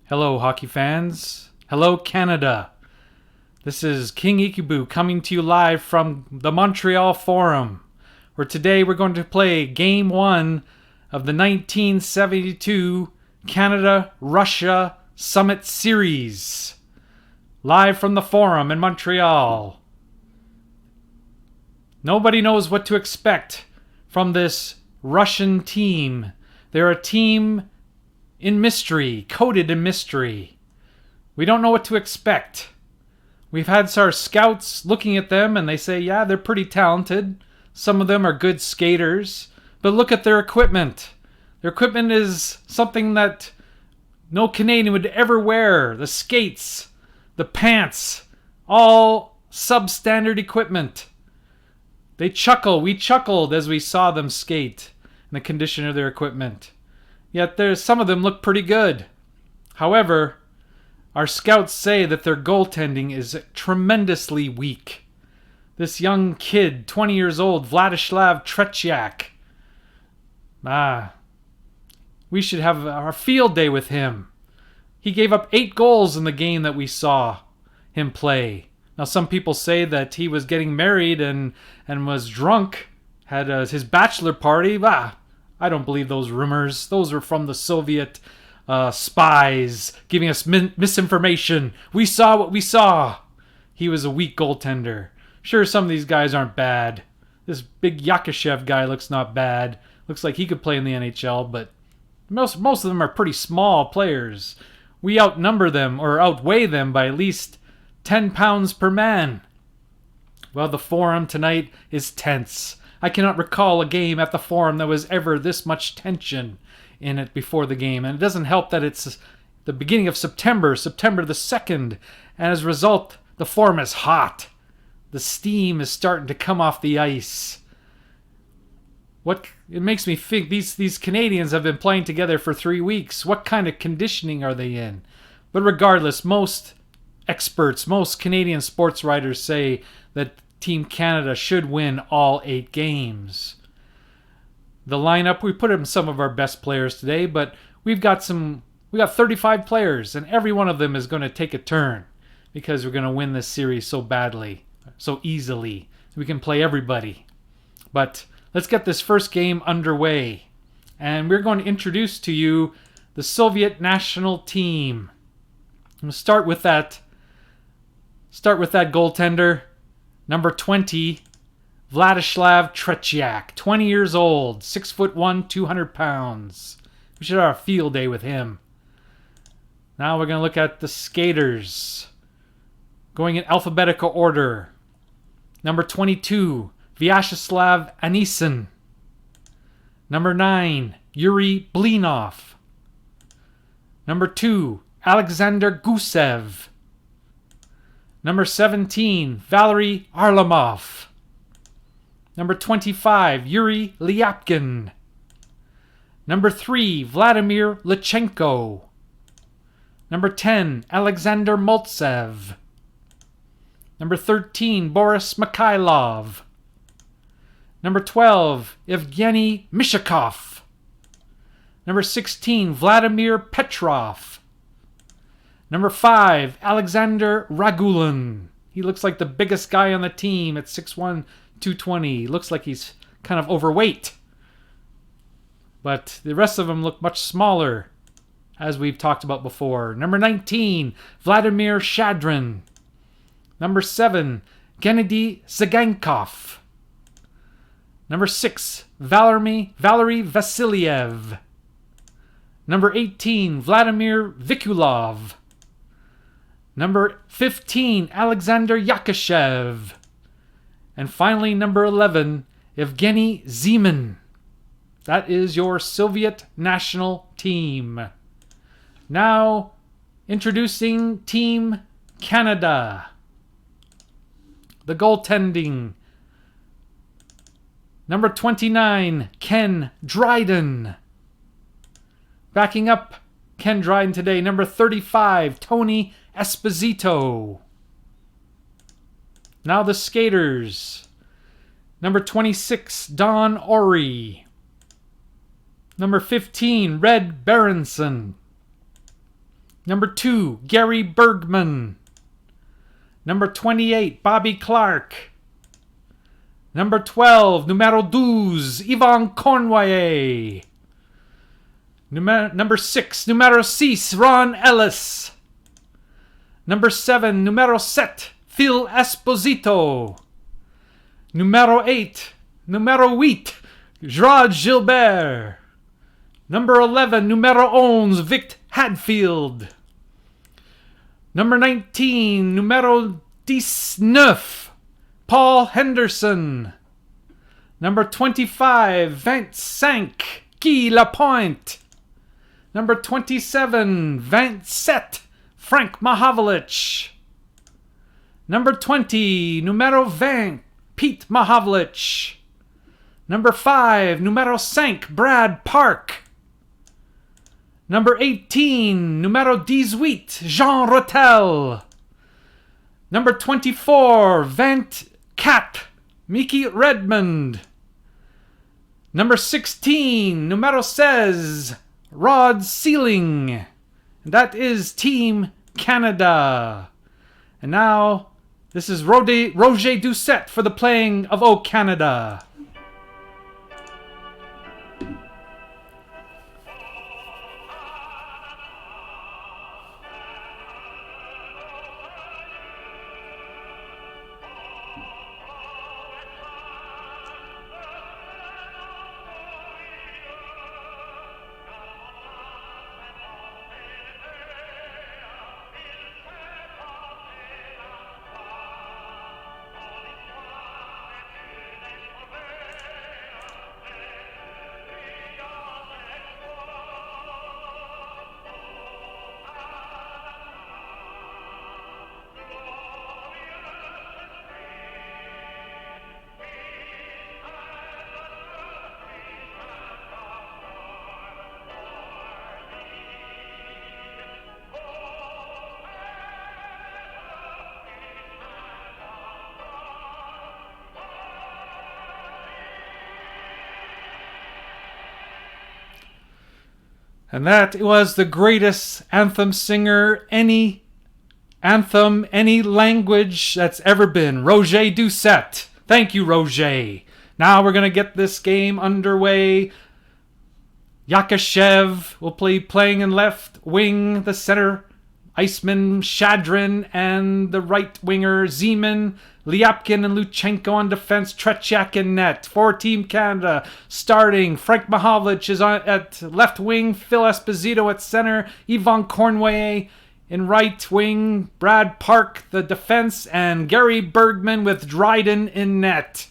Hello, hockey fans. Hello, Canada. This is King Ikibu coming to you live from the Montreal Forum, where today we're going to play Game 1 of the 1972 Canada-Russia Summit Series. Live from the Forum in Montreal. Nobody knows what to expect from this Russian team. They're a team in mystery, coated in mystery. We don't know what to expect. We've had our scouts looking at them and they say, yeah, they're pretty talented. Some of them are good skaters. But look at their equipment. Their equipment is something that no Canadian would ever wear. The skates, the pants, all substandard equipment. We chuckled as we saw them skate and the condition of their equipment. Yet some of them look pretty good. However, our scouts say that their goaltending is tremendously weak. This young kid, 20 years old, Vladislav Tretiak. We should have our field day with him. He gave up 8 goals in the game that we saw him play. Now, some people say that he was getting married and was drunk, had his bachelor party. I don't believe those rumors. Those were from the Soviet spies giving us misinformation. We saw what we saw. He was a weak goaltender. Sure, some of these guys aren't bad. This big Yakashev guy looks not bad. Looks like he could play in the NHL, but most of them are pretty small players. We outnumber them or outweigh them by at least 10 pounds per man. Well, the Forum tonight is tense. I cannot recall a game at the Forum that was ever this much tension in it before the game. And it doesn't help that it's the beginning of September the 2nd. And as a result, the Forum is hot. The steam is starting to come off the ice. It makes me think these Canadians have been playing together for 3 weeks. What kind of conditioning are they in? But regardless, most experts, most Canadian sports writers say that Team Canada should win all 8 games. The lineup, we put in some of our best players today, but we got 35 players, and every one of them is going to take a turn because we're going to win this series so badly, so easily. We can play everybody. But let's get this first game underway. And we're going to introduce to you the Soviet national team. I'm going to start with that goaltender. Number 20, Vladislav Tretiak, 20 years old, 6'1", 200 pounds. We should have a field day with him. Now we're going to look at the skaters. Going in alphabetical order. Number 22, Vyacheslav Anisin. Number 9, Yuri Blinov. Number 2, Alexander Gusev. Number 17, Valery Arlamov. Number 25, Yuri Lyapkin. Number 3, Vladimir Lichenko. Number 10, Alexander Moltsev. Number 13, Boris Mikhailov. Number 12, Evgeny Mishakov. Number 16, Vladimir Petrov. Number 5, Alexander Ragulin. He looks like the biggest guy on the team at 6'1", 220. Looks like he's kind of overweight. But the rest of them look much smaller, as we've talked about before. Number 19, Vladimir Shadrin. Number 7, Gennady Zagankov. Number 6, Valery Vasiliev. Number 18, Vladimir Vikulov. Number 15, Alexander Yakashev. And finally, number 11, Evgeny Zeman. That is your Soviet national team. Now, introducing Team Canada. The goaltending. Number 29, Ken Dryden. Backing up Ken Dryden today, number 35, Tony Esposito. Now the skaters. Number 26, Don Ori. Number 15, Red Berenson. Number 2, Gary Bergman. Number 28, Bobby Clark. Number 12, numero 12, Yvon Cornway. Number 6, numero 6, Ron Ellis. Number 7, numero 7, Phil Esposito. Numero 8, numero 8, Gerard Gilbert. Number 11, numero 11, Vic Hadfield. Number 19, numero 19, Paul Henderson. Number 25, 25, Guy Lapointe. Number 27, 27, Frank Mahavlich. Number 20, numero 20, Pete Mahavlich. Number 5, numero 5, Brad Park. Number 18, numero 18, Jean Rotel. Number 24, 24, Mickey Redmond. Number 16, numero 16, Rod Sealing. And that is Team Canada. And now, this is Roger Doucette for the playing of O Canada. And that was the greatest anthem singer, any anthem, any language that's ever been. Roger Doucette. Thank you, Roger. Now we're going to get this game underway. Yakashev will be playing in left wing, the center Iceman, Shadrin, and the right winger, Zeman, Lyapkin, and Luchenko on defense, Tretiak in net. For Team Canada, starting, Frank Mahavlich is at left wing, Phil Esposito at center, Yvon Cornway in right wing, Brad Park, the defense, and Gary Bergman with Dryden in net.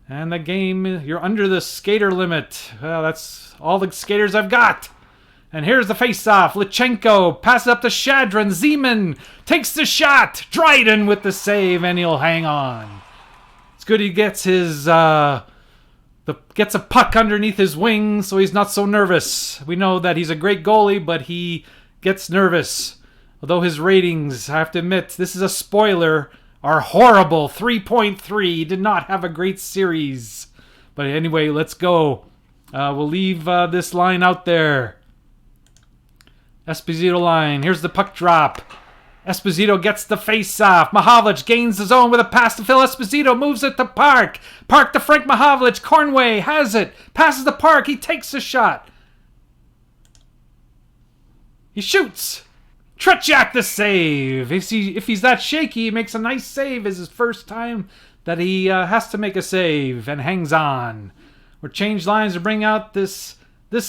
And the game, you're under the skater limit. Well, that's all the skaters I've got. And here's the face-off. Luchenko passes up to Shadrin. Zeman takes the shot. Dryden with the save, and he'll hang on. It's good he gets his gets a puck underneath his wing, so he's not so nervous. We know that he's a great goalie, but he gets nervous. Although his ratings, I have to admit, this is a spoiler, are horrible. 3.3. He did not have a great series. But anyway, let's go. We'll leave this line out there. Esposito line. Here's the puck drop. Esposito gets the face-off. Mahavlich gains the zone with a pass to Phil Esposito. Moves it to Park. Park to Frank Mahavlich. Cornway has it. Passes to Park. He takes a shot. He shoots. Tretiak the save. If he's that shaky, he makes a nice save. It's his first time that he has to make a save and hangs on. We're changed lines to bring out this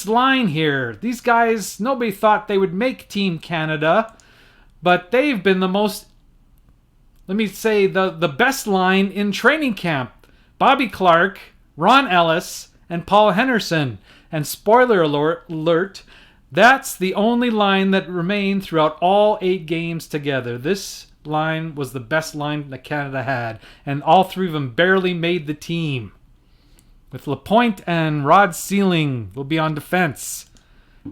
line here. These guys, nobody thought they would make Team Canada, but they've been the most, let me say, the best line in training camp. Bobby Clark, Ron Ellis, and Paul Henderson. And spoiler alert, that's the only line that remained throughout all 8 games together. This line was the best line that Canada had, and all 3 of them barely made the team. With Lapointe and Rod Sealing will be on defense.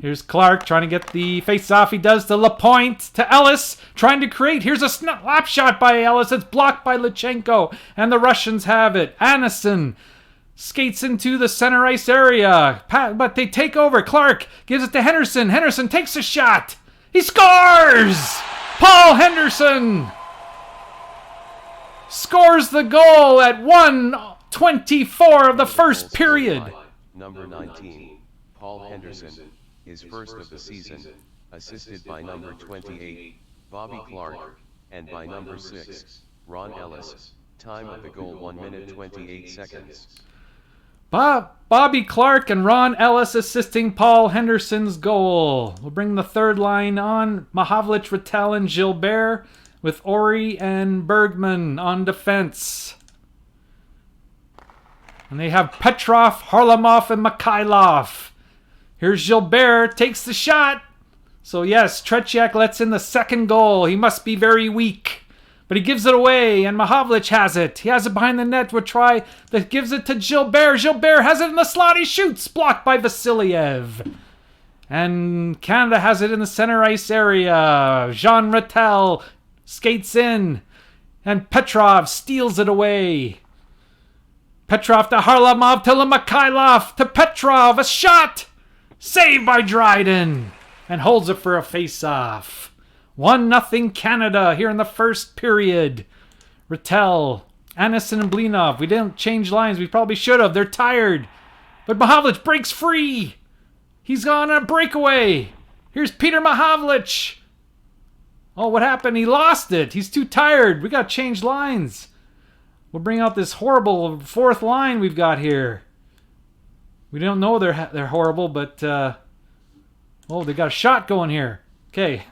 Here's Clark trying to get the face-off. He does to Lapointe, to Ellis, trying to create. Here's a slap shot by Ellis. It's blocked by Luchenko, and the Russians have it. Anison skates into the center ice area, but they take over. Clark gives it to Henderson. Henderson takes a shot. He scores! Paul Henderson scores the goal at 1:24 of the first period. Number 19, Paul Henderson, his first of the season, assisted by number 28, Bobby Clark, and by number 6, Ron Ellis. Time of the goal 1 minute 28 seconds. Bobby Clark and Ron Ellis assisting Paul Henderson's goal. We'll bring the third line on. Mahavlich, Rattel, and Gilbert, with Ori and Bergman on defense. And they have Petrov, Harlamov, and Mikhailov. Here's Gilbert, takes the shot. So yes, Tretiak lets in the second goal. He must be very weak. But he gives it away, and Mahavlich has it. He has it behind the net with try that gives it to Gilbert. Gilbert has it in the slot. He shoots, blocked by Vasiliev. And Canada has it in the center ice area. Jean Rattel skates in, and Petrov steals it away. Petrov to Harlamov to Mikhailov to Petrov. A shot! Saved by Dryden. And holds it for a face-off. 1-0 Canada here in the first period. Rattel, Anderson, and Blinov. We didn't change lines. We probably should have. They're tired. But Mahavlich breaks free. He's on a breakaway. Here's Peter Mahavlich. Oh, what happened? He lost it. He's too tired. We got to change lines. We'll bring out this horrible fourth line we've got here. We don't know they're horrible, but... oh, they got a shot going here. Okay.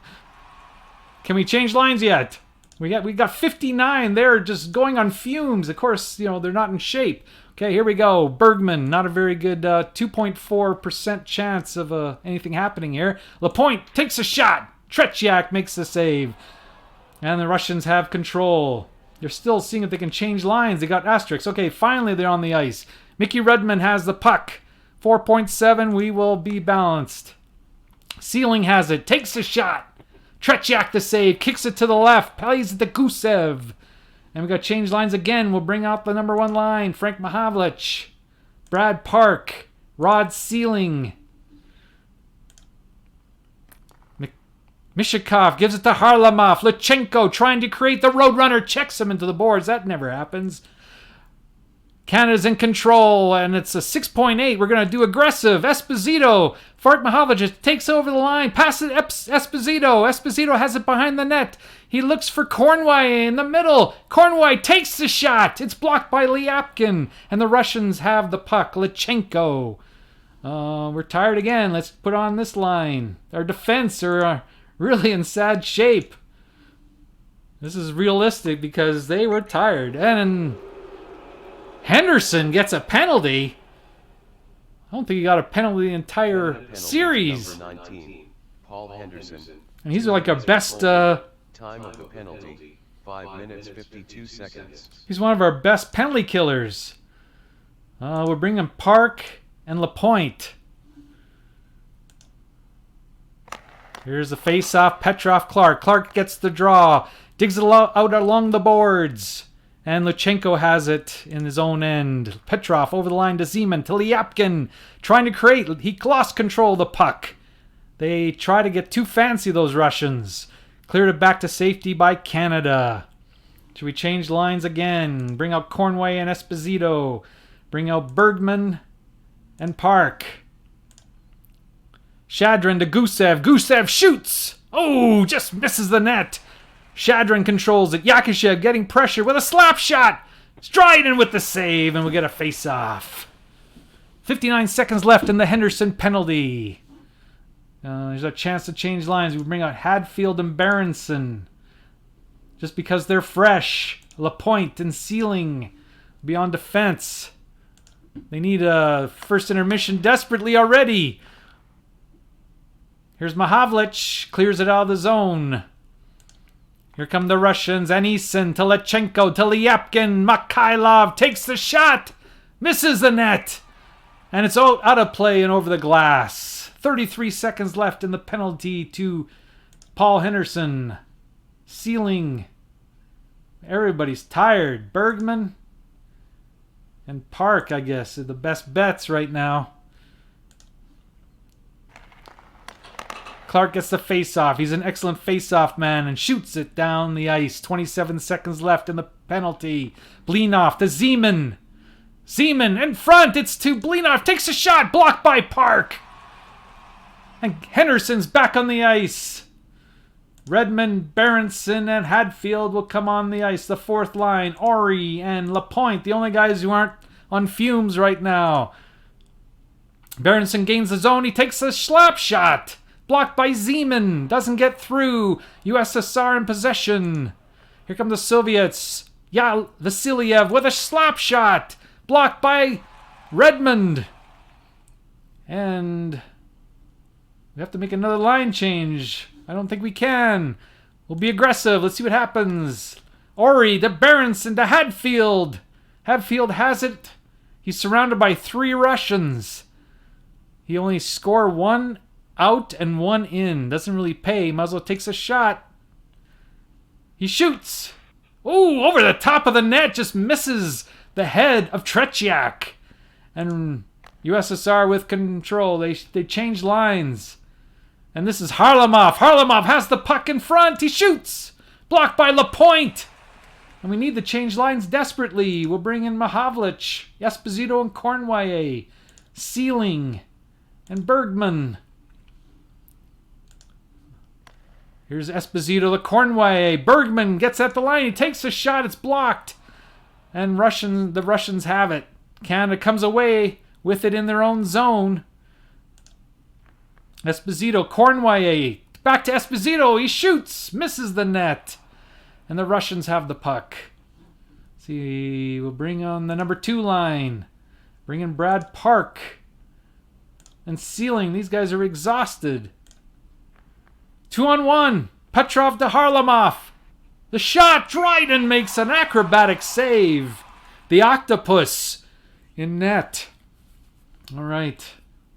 Can we change lines yet? We got 59. They're just going on fumes. Of course, you know, they're not in shape. Okay, here we go. Bergman, not a very good 2.4% chance of anything happening here. Lapointe takes a shot. Tretiak makes the save. And the Russians have control. They're still seeing if they can change lines. They got asterisks. Okay, finally they're on the ice. Mickey Redmond has the puck. 4.7, we will be balanced. Sealing has it. Takes a shot. Tretiak the save, kicks it to the left, plays it to Gusev. And we got change lines again. We'll bring out the number 1 line. Frank Mahavlich, Brad Park, Rod Sealing. Mishikov gives it to Harlamov. Lutsenko trying to create the Roadrunner, checks him into the boards. That never happens. Canada's in control, and it's a 6.8. We're going to do aggressive. Esposito. Fart Mahavlich takes over the line. Passes Esposito. Esposito has it behind the net. He looks for Kornway in the middle. Kornway takes the shot. It's blocked by Lyapkin, and the Russians have the puck. Lutsenko. We're tired again. Let's put on this line. Our defense are really in sad shape. This is realistic because they were tired. And Henderson gets a penalty. I don't think he got a penalty the entire series. Number 19, Paul Henderson. And he's like our best... Time of the penalty, 5 minutes 52 seconds. He's one of our best penalty killers. We're bringing Park and Lapointe. Here's the face-off. Petrov, Clark. Clark gets the draw. Digs it out along the boards. And Lutsenko has it in his own end. Petrov over the line to Zeman, to Lyapkin. Trying to create. He lost control of the puck. They try to get too fancy, those Russians. Cleared it back to safety by Canada. Should we change lines again? Bring out Kornway and Esposito. Bring out Bergman and Park. Shadrin to Gusev. Gusev shoots! Oh, just misses the net. Shadrin controls it. Yakushev getting pressure with a slap shot. Dryden with the save, and we'll get a face-off. 59 seconds left in the Henderson penalty. There's a chance to change lines. We bring out Hadfield and Berenson. Just because they're fresh. Lapointe and Sealing be on defense. They need a first intermission desperately already. Here's Mahavlich. Clears it out of the zone. Here come the Russians. Anisin to Lutsenko to Lyapkin. Mikhailov takes the shot. Misses the net. And it's out of play and over the glass. 33 seconds left in the penalty to Paul Henderson. Sealing. Everybody's tired. Bergman. and Park, I guess, are the best bets right now. Clark gets the face-off. He's an excellent face-off man and shoots it down the ice. 27 seconds left in the penalty. Blinoff to Zeman. Zeman in front. It's to Blinoff. Takes a shot. Blocked by Park. And Henderson's back on the ice. Redmond, Berenson, and Hadfield will come on the ice. The fourth line. Ori and Lapointe, the only guys who aren't on fumes right now. Berenson gains the zone. He takes a slap shot. Blocked by Zeman. Doesn't get through. USSR in possession. Here come the Soviets. Vasiliev with a slap shot. Blocked by Redmond. And we have to make another line change. I don't think we can. We'll be aggressive. Let's see what happens. Ori to Berenson to Hadfield. Hadfield has it. He's surrounded by 3 Russians. He only scored 1 out and 1 in. Doesn't really pay. Muzzle takes a shot. He shoots. Ooh, over the top of the net. Just misses the head of Tretiak. And USSR with control. They change lines. And this is Harlamov. Harlamov has the puck in front. He shoots. Blocked by Lapointe. And we need to change lines desperately. We'll bring in Mahavlich, Esposito, and Cornway. Sealing and Bergman. Here's Esposito to Cornway. Bergman gets at the line. He takes a shot. It's blocked. And the Russians have it. Canada comes away with it in their own zone. Esposito, Cornway. Back to Esposito. He shoots. Misses the net. And the Russians have the puck. See, we'll bring on the number 2 line. Bring in Brad Park. And Sealing. These guys are exhausted. 2-on-1. Petrov to Harlamov. The shot. Dryden makes an acrobatic save. The octopus in net. All right.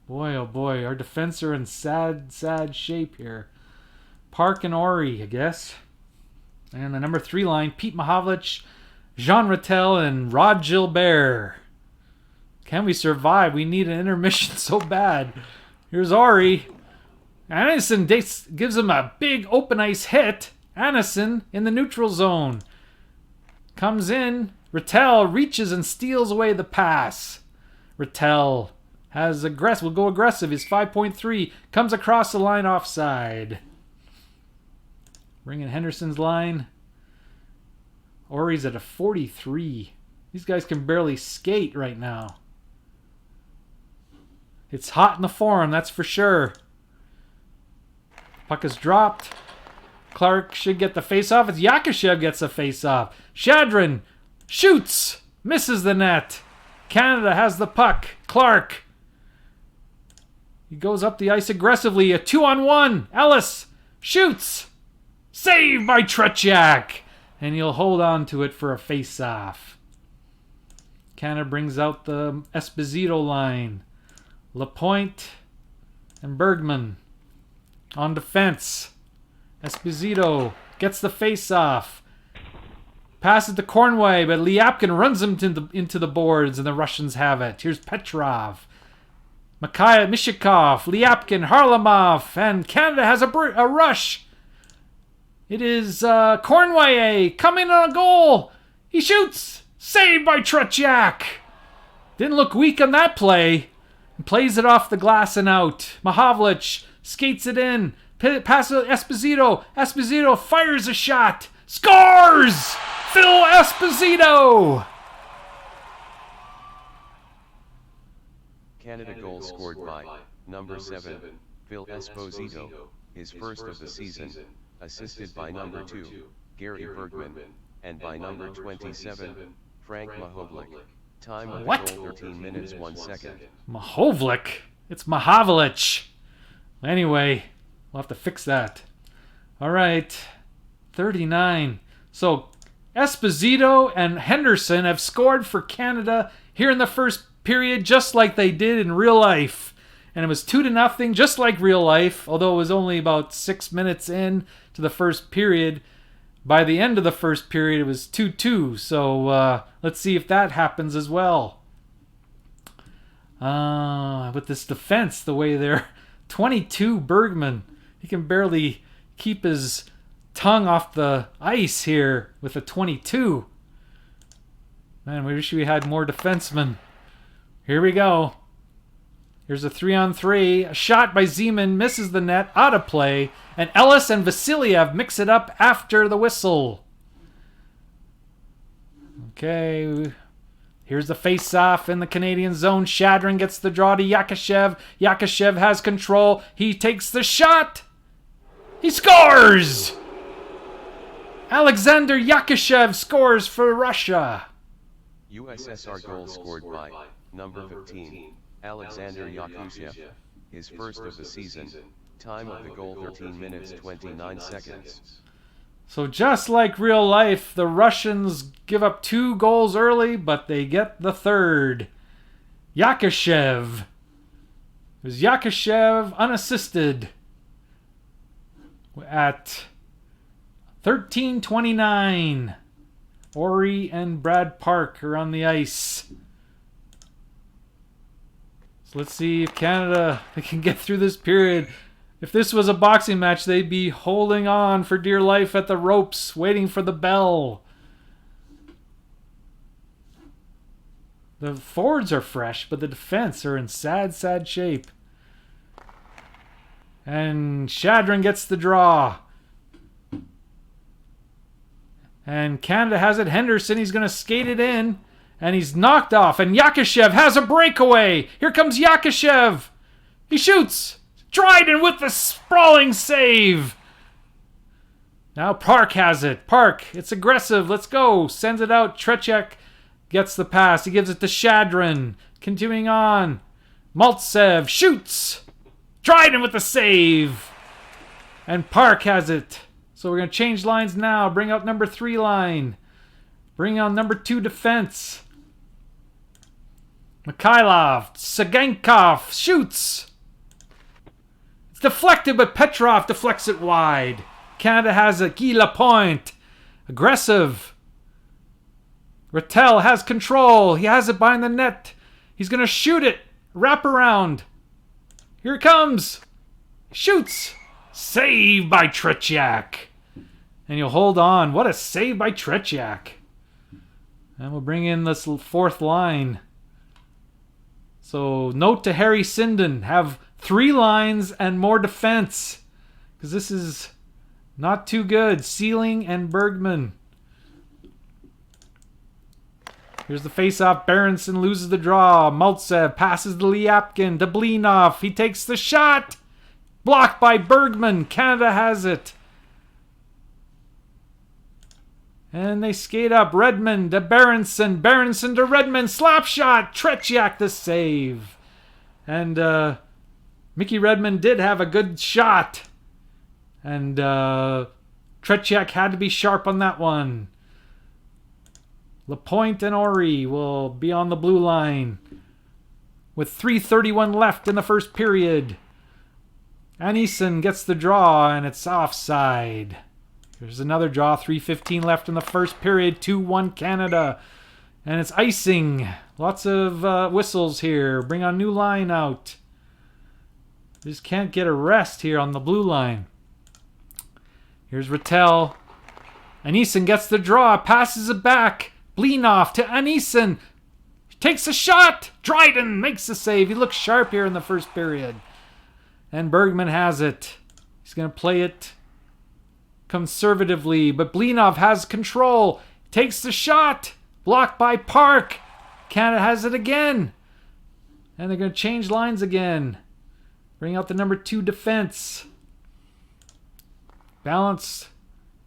Boy, oh boy. Our defense are in sad, sad shape here. Park and Ori, I guess. And the number 3 line. Pete Mahavlich, Jean Rattel, and Rod Gilbert. Can we survive? We need an intermission so bad. Here's Ori. Anderson gives him a big open ice hit. Anderson in the neutral zone. Comes in. Rattel reaches and steals away the pass. Rattel will go aggressive. He's 5.3. Comes across the line offside. Bring in Henderson's line. Ori's at a 43. These guys can barely skate right now. It's hot in the Forum, that's for sure. Puck is dropped. Clark should get the face-off. It's Yakushev gets the face-off. Shadrin shoots. Misses the net. Canada has the puck. Clark. He goes up the ice aggressively. A 2-on-1. Ellis shoots. Saved by Tretiak. And he'll hold on to it for a face-off. Canada brings out the Esposito line. Lapointe and Bergman. On defense. Esposito gets the face-off. Passes to Cornway, but Lyapkin runs him into the boards, and the Russians have it. Here's Petrov. Mishikov, Lyapkin, Harlamov, and Canada has a rush. It is Cornway coming on a goal. He shoots. Saved by Tretiak. Didn't look weak on that play. And plays it off the glass and out. Mahavlich skates it in. Passes to Esposito. Esposito fires a shot. Scores! Phil Esposito! Canada goal scored by number 7, Phil Esposito, his first of the season, assisted by number 2, Gary Bergman, and by number 27, Frank Mahovlik. Time of the goal 13 minutes 1 second. Mahovlik? It's Mahavlich. Anyway, we'll have to fix that. All right, 39. So Esposito and Henderson have scored for Canada here in the first period, just like they did in real life. And it was 2-0, just like real life, although it was only about 6 minutes in to the first period. By the end of the first period, it was 2-2. So let's see if that happens as well. With this defense, the way they're 22 Bergman. He can barely keep his tongue off the ice here with a 22. Man, we wish we had more defensemen. Here we go. Here's a 3-on-3. A shot by Zeman misses the net, out of play. And Ellis and Vasiliev mix it up after the whistle. Okay. Here's the face-off in the Canadian zone. Shadrin gets the draw to Yakushev. Yakushev has control. He takes the shot. He scores! Alexander Yakushev scores for Russia. USSR goal scored by number 15, Alexander Yakushev, his first of the season, time of the goal 13 minutes 29 seconds. So just like real life, the Russians give up 2 goals early, but they get the third. Yakushev. It was Yakushev unassisted at 13:29. Ori and Brad Park are on the ice. So let's see if Canada they can get through this period. If this was a boxing match, they'd be holding on for dear life at the ropes, waiting for the bell. The forwards are fresh, but the defense are in sad, sad shape. And Shadrin gets the draw. And Canada has it. Henderson, he's going to skate it in. And he's knocked off. And Yakushev has a breakaway. Here comes Yakushev. He shoots. Dryden with the sprawling save. Now Park has it. Park, it's aggressive. Let's go. Sends it out. Tretiak gets the pass. He gives it to Shadrin. Continuing on. Maltsev shoots. Dryden with the save. And Park has it. So we're going to change lines now. Bring out number 3 line. Bring on number 2 defense. Mikhailov. Sagankov shoots. It's deflected, but Petrov deflects it wide. Canada has it. Guy Lapointe. Aggressive. Rattel has control. He has it behind the net. He's going to shoot it. Wrap around. Here it comes. Shoots. Save by Tretiak. And you'll hold on. What a save by Tretiak. And we'll bring in this 4th line. So note to Harry Sinden. Have 3 lines and more defense. Because this is not too good. Sealing and Bergman. Here's the face-off. Berenson loses the draw. Maltsev passes to Lyapkin. To Blinov. He takes the shot. Blocked by Bergman. Canada has it. And they skate up. Redmond to Berenson. Berenson to Redmond. Slap shot. Tretiak the save. And Mickey Redmond did have a good shot. And Tretiak had to be sharp on that one. Lapointe and Ori will be on the blue line. With 3:31 left in the first period. Anison gets the draw, and it's offside. There's another draw. 3:15 left in the first period. 2-1 Canada. And it's icing. Lots of whistles here. Bring a new line out. Just can't get a rest here on the blue line. Here's Rattel. Anison gets the draw. Passes it back. Blinov to Anison. Takes a shot. Dryden makes the save. He looks sharp here in the first period. And Bergman has it. He's going to play it conservatively. But Blinov has control. Takes the shot. Blocked by Park. Canada has it again. And they're going to change lines again. Bring out the number 2 defense. Balance.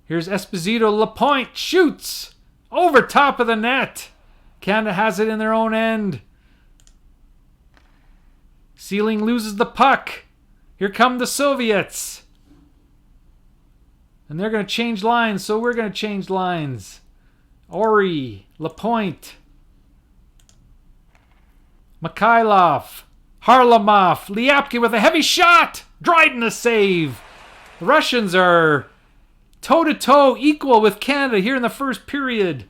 Here's Esposito. Lapointe shoots. Over top of the net. Canada has it in their own end. Sealing loses the puck. Here come the Soviets. And they're going to change lines, so we're going to change lines. Ori, Lapointe, Mikhailov, Harlamov, Lyapkin with a heavy shot. Dryden a save. The Russians are toe-to-toe equal with Canada here in the first period.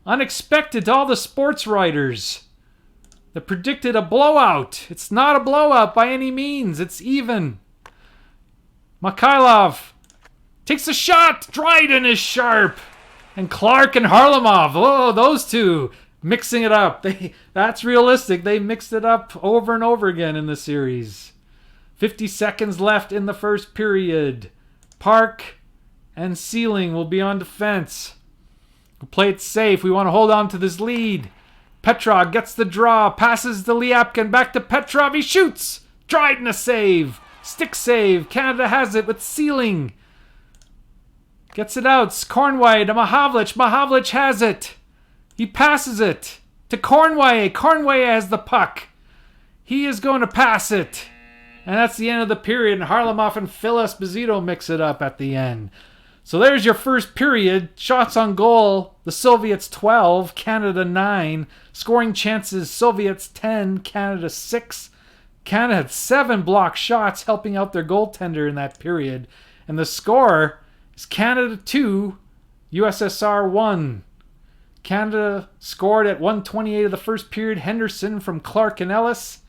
Unexpected to all the sports writers. that predicted a blowout. It's not a blowout by any means. It's even. Mikhailov takes a shot. Dryden is sharp. And Clark and Harlamov. Oh, those two mixing it up. That's realistic. They mixed it up over and over again in the series. 50 seconds left in the first period. Park and Sealing will be on defense. We'll play it safe. We want to hold on to this lead. Petrov gets the draw. Passes to Lyapkin. Back to Petrov. He shoots. Dryden a save. Stick save. Canada has it with Sealing. Gets it out. Cornway to Mahavlich. Mahavlich has it. He passes it to Cornway. Cornway has the puck. He is going to pass it. And that's the end of the period. And Harlamov and Phil Esposito mix it up at the end. So there's your first period. Shots on goal. The Soviets 12, Canada 9. Scoring chances, Soviets 10, Canada 6. Canada had 7 blocked shots, helping out their goaltender in that period. And the score is Canada 2, USSR 1. Canada scored at 1:28 of the first period. Henderson from Clark and Ellis.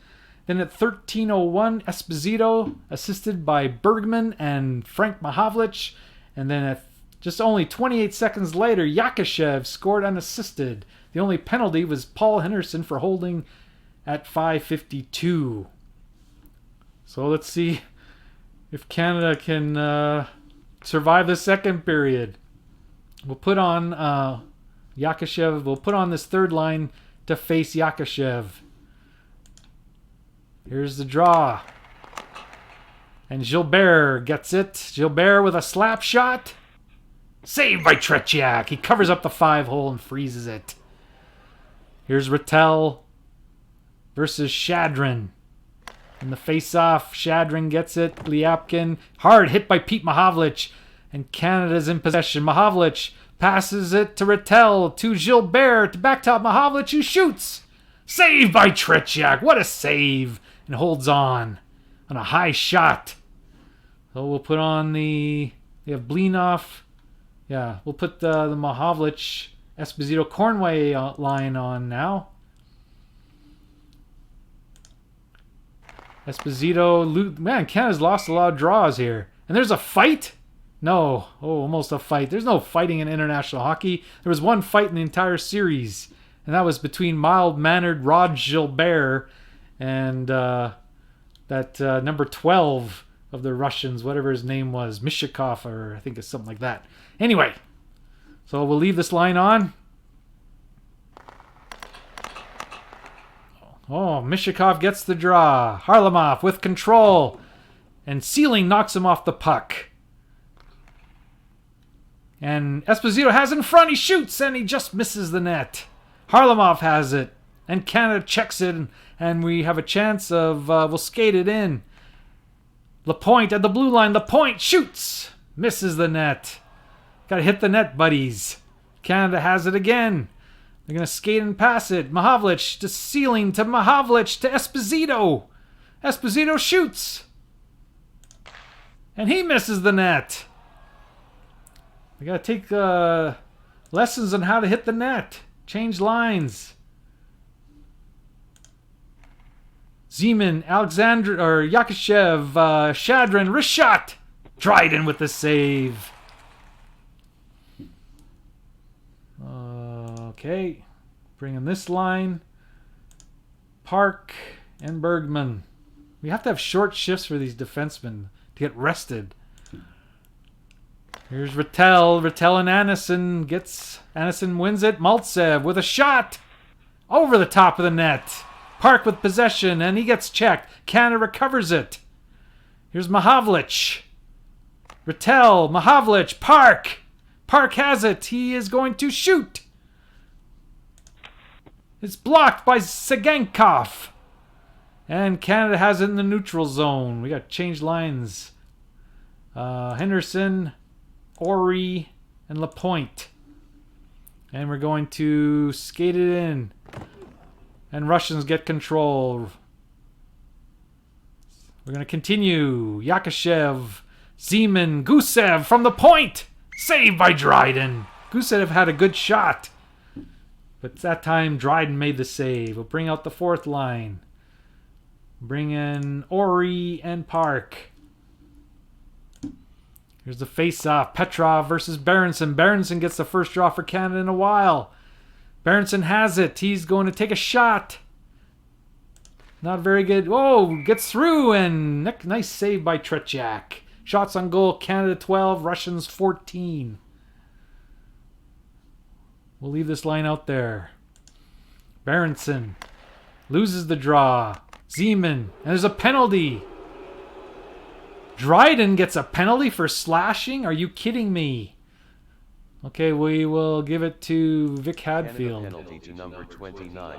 Then at 13:01, Esposito, assisted by Bergman and Frank Mahavlich. And then at just only 28 seconds later, Yakashev scored unassisted. The only penalty was Paul Henderson for holding at 5:52. So let's see if Canada can survive the second period. We'll put on Yakashev. We'll put on this third line to face Yakashev. Here's the draw. And Gilbert gets it. Gilbert with a slap shot. Saved by Tretiak. He covers up the 5-hole and freezes it. Here's Rattel versus Shadrin. In the face-off, Shadrin gets it. Lyapkin. Hard hit by Pete Mahavlich. And Canada's in possession. Mahavlich passes it to Rattel. To Gilbert. Back to Mahavlich, who shoots. Saved by Tretiak. What a save. And holds on a high shot. So we'll put on we have Blinoff. Yeah, we'll put the Mahavlich, Esposito, Cornway line on now. Esposito, man, Canada's lost a lot of draws here. And there's a fight? No, almost a fight. There's no fighting in international hockey. There was one fight in the entire series, and that was between mild-mannered Rod Gilbert and that number 12 of the Russians, whatever his name was, Mishikov, or I think it's something like that. Anyway, so we'll leave this line on. Oh, Mishikov gets the draw. Harlamov with control. And Sealing knocks him off the puck. And Esposito has it in front. He shoots and he just misses the net. Harlamov has it. And Canada checks it. And we have a chance of, we'll skate it in. Lapointe at the blue line. Lapointe shoots. Misses the net. Gotta hit the net, buddies. Canada has it again. They're gonna skate and pass it. Mahavlich to Sealing to Mahavlich to Esposito. Esposito shoots. And he misses the net. We gotta take lessons on how to hit the net. Change lines. Zeman, Alexander, or Yakashev, Shadrin, wrist shot. Dryden with the save. Okay, bringing this line. Park and Bergman. We have to have short shifts for these defensemen to get rested. Here's Rattel. Rattel and Anderson wins it. Maltsev with a shot. Over the top of the net. Park with possession, and he gets checked. Canada recovers it. Here's Mahavlich. Rattel, Mahavlich, Park. Park has it. He is going to shoot. It's blocked by Segenkov. And Canada has it in the neutral zone. We got to change lines. Henderson, Ori, and Lapointe. And we're going to skate it in. And Russians get control. We're going to continue. Yakashev, Zeman, Gusev from the point. Saved by Dryden. Gusev had a good shot. But that time, Dryden made the save. We'll bring out the fourth line. Bring in Ori and Park. Here's the face-off. Petrov versus Berenson. Berenson gets the first draw for Canada in a while. Berenson has it. He's going to take a shot. Not very good. Oh, gets through, and nice save by Tretiak. Shots on goal, Canada 12, Russians 14. We'll leave this line out there. Berenson loses the draw. Zeman, and there's a penalty. Dryden gets a penalty for slashing? Are you kidding me? Okay, we will give it to Vic Hadfield. Canada penalty to number 29,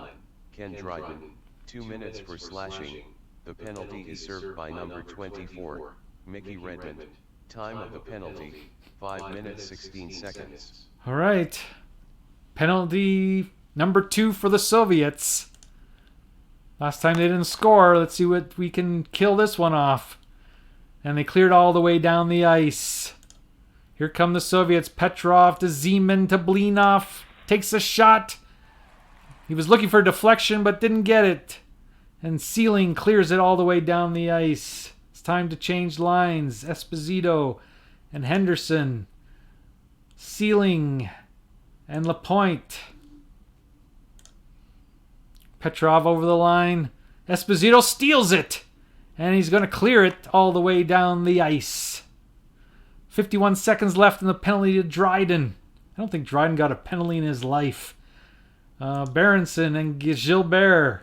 Ken Dryden. 2 minutes for slashing. The penalty is served by number 24, Mickey Redmond. Time of the penalty, 5 minutes 16 seconds. All right. Penalty number 2 for the Soviets. Last time they didn't score. Let's see what we can kill this one off. And they cleared all the way down the ice. Here come the Soviets. Petrov to Zeman to Blinov. Takes a shot. He was looking for a deflection but didn't get it. And Sealing clears it all the way down the ice. It's time to change lines. Esposito and Henderson. Sealing and Lapointe. Petrov over the line. Esposito steals it. And he's going to clear it all the way down the ice. 51 seconds left in the penalty to Dryden. I don't think Dryden got a penalty in his life. Berenson and Gilbert.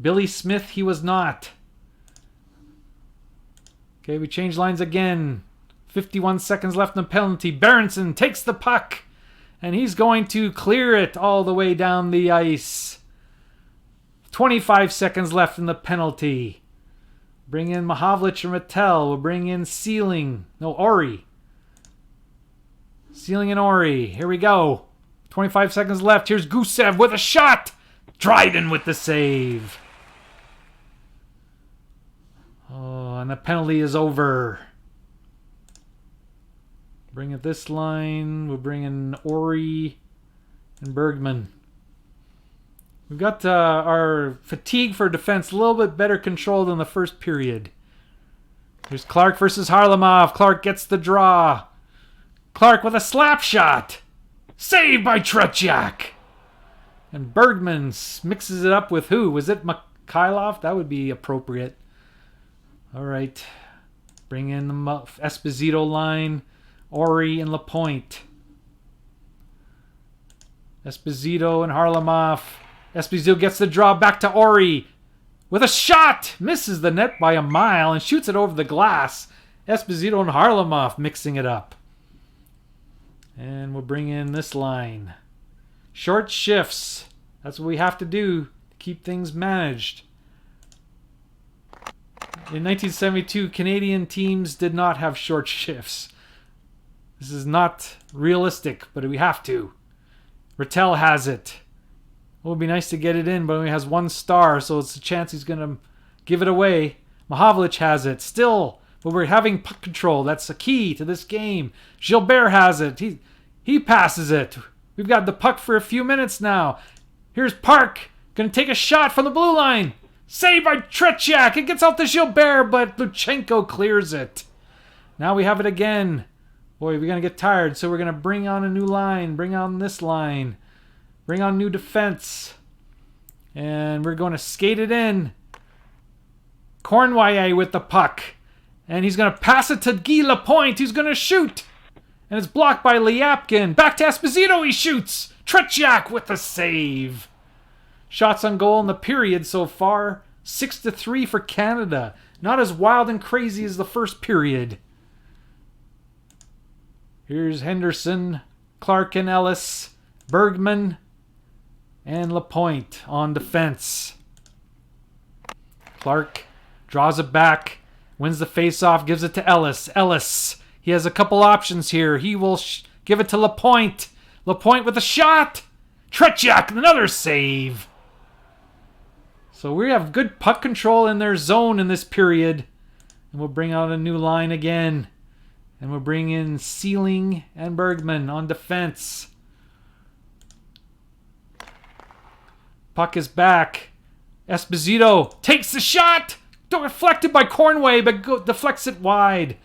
Billy Smith, he was not. Okay, we change lines again. 51 seconds left in the penalty. Berenson takes the puck. And he's going to clear it all the way down the ice. 25 seconds left in the penalty. Bring in Mahavlich and Rattel. We'll bring in Sealing. No, Ori. Sealing and Ori. Here we go. 25 seconds left. Here's Gusev with a shot. Dryden with the save. Oh, and the penalty is over. Bring it this line. We'll bring in Ori and Bergman. We've got our fatigue for defense a little bit better controlled in the first period. Here's Clark versus Harlamov. Clark gets the draw. Clark with a slap shot. Saved by Tretiak. And Bergman mixes it up with who? Was it Mikhailov? That would be appropriate. All right. Bring in the Esposito line. Ori and Lapointe. Esposito and Harlamov. Esposito gets the draw back to Ori with a shot. Misses the net by a mile and shoots it over the glass. Esposito and Harlamov mixing it up. And we'll bring in this line. Short shifts. That's what we have to do to keep things managed. In 1972, Canadian teams did not have short shifts. This is not realistic, but we have to. Rattel has it. It would be nice to get it in, but he only has 1 star, so it's a chance he's going to give it away. Mahavlich has it. Still, but we're having puck control. That's the key to this game. Gilbert has it. He passes it. We've got the puck for a few minutes now. Here's Park. Going to take a shot from the blue line. Saved by Tretiak. It gets out to Gilbert, but Luchenko clears it. Now we have it again. Boy, we're going to get tired, so we're going to bring on a new line. Bring on this line. Bring on new defense. And we're going to skate it in. Cornwallis with the puck. And he's going to pass it to Guy Lapointe, who's going to shoot. And it's blocked by Lyapkin. Back to Esposito, he shoots. Tretiak with the save. Shots on goal in the period so far. 6-3 for Canada. Not as wild and crazy as the first period. Here's Henderson, Clark and Ellis, Bergman, and Lapointe on defense. Clark draws it back, wins the faceoff, gives it to Ellis. Ellis, he has a couple options here. He will give it to Lapointe. Lapointe with a shot. Tretiak, another save. So we have good puck control in their zone in this period. And we'll bring out a new line again. And we'll bring in Sealing and Bergman on defense. Puck is back. Esposito takes the shot. Deflected by Cornway, but deflects it wide.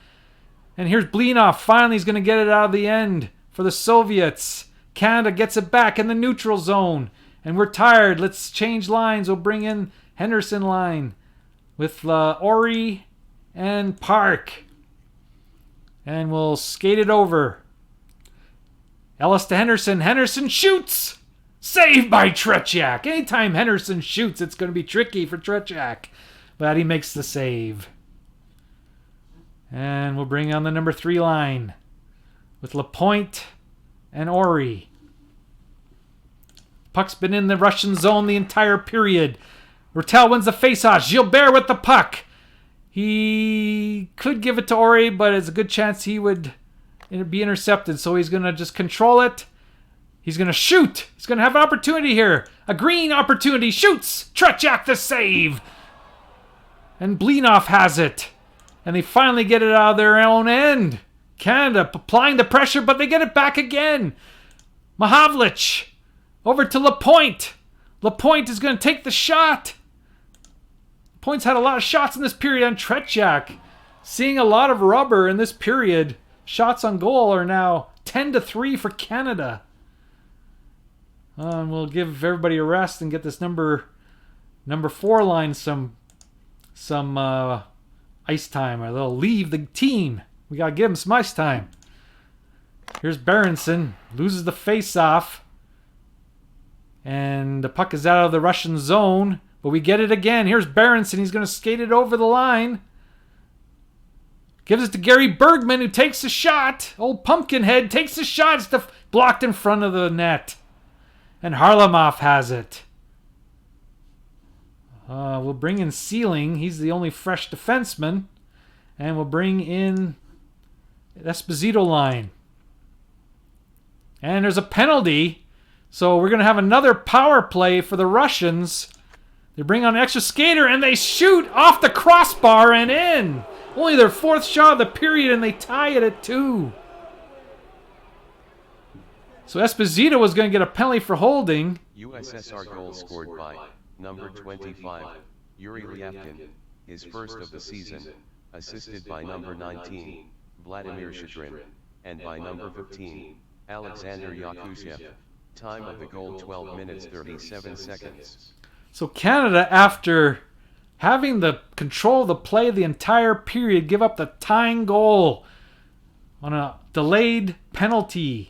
And here's Blinoff. Finally, he's going to get it out of the end for the Soviets. Canada gets it back in the neutral zone. And we're tired. Let's change lines. We'll bring in Henderson line with Ori and Park. And we'll skate it over. Ellis to Henderson. Henderson shoots! Saved by Tretiak. Anytime Henderson shoots, it's going to be tricky for Tretiak. But he makes the save. And we'll bring on the number 3 line with Lapointe and Ori. Puck's been in the Russian zone the entire period. Rattel wins the faceoff. Gilbert with the puck. He could give it to Ori, but it's a good chance he would be intercepted. So he's going to just control it. He's going to shoot. He's going to have an opportunity here. A green opportunity. Shoots. Tretiak the save. And Blinoff has it. And they finally get it out of their own end. Canada applying the pressure, but they get it back again. Mahavlich over to Lapointe. Lapointe is going to take the shot. Lapointe's had a lot of shots in this period on Tretiak. Seeing a lot of rubber in this period. Shots on goal are now 10-3 for Canada. And we'll give everybody a rest and get this number 4 line some ice time, or they'll leave the team. We gotta give him some ice time. Here's Berenson, loses the face-off, and the puck is out of the Russian zone, but we get it again. Here's Berenson, he's gonna skate it over the line. Gives it to Gary Bergman, who takes the shot. Old Pumpkinhead takes the shot. It's blocked in front of the net. And Harlamov has it. We'll bring in Sealing. He's the only fresh defenseman. And we'll bring in Esposito line. And there's a penalty. So we're going to have another power play for the Russians. They bring on an extra skater and they shoot off the crossbar and in. Only their 4th shot of the period and they tie it at 2. So Esposito was going to get a penalty for holding. USSR goal scored by number 25, Yuri Lyapkin, his first of the season, assisted by number 19, Vladimir Shadrin, and by number 15, Alexander Yakushev. Time of the goal 12 minutes 37 seconds. So Canada, after having the control of the play the entire period, give up the tying goal on a delayed penalty.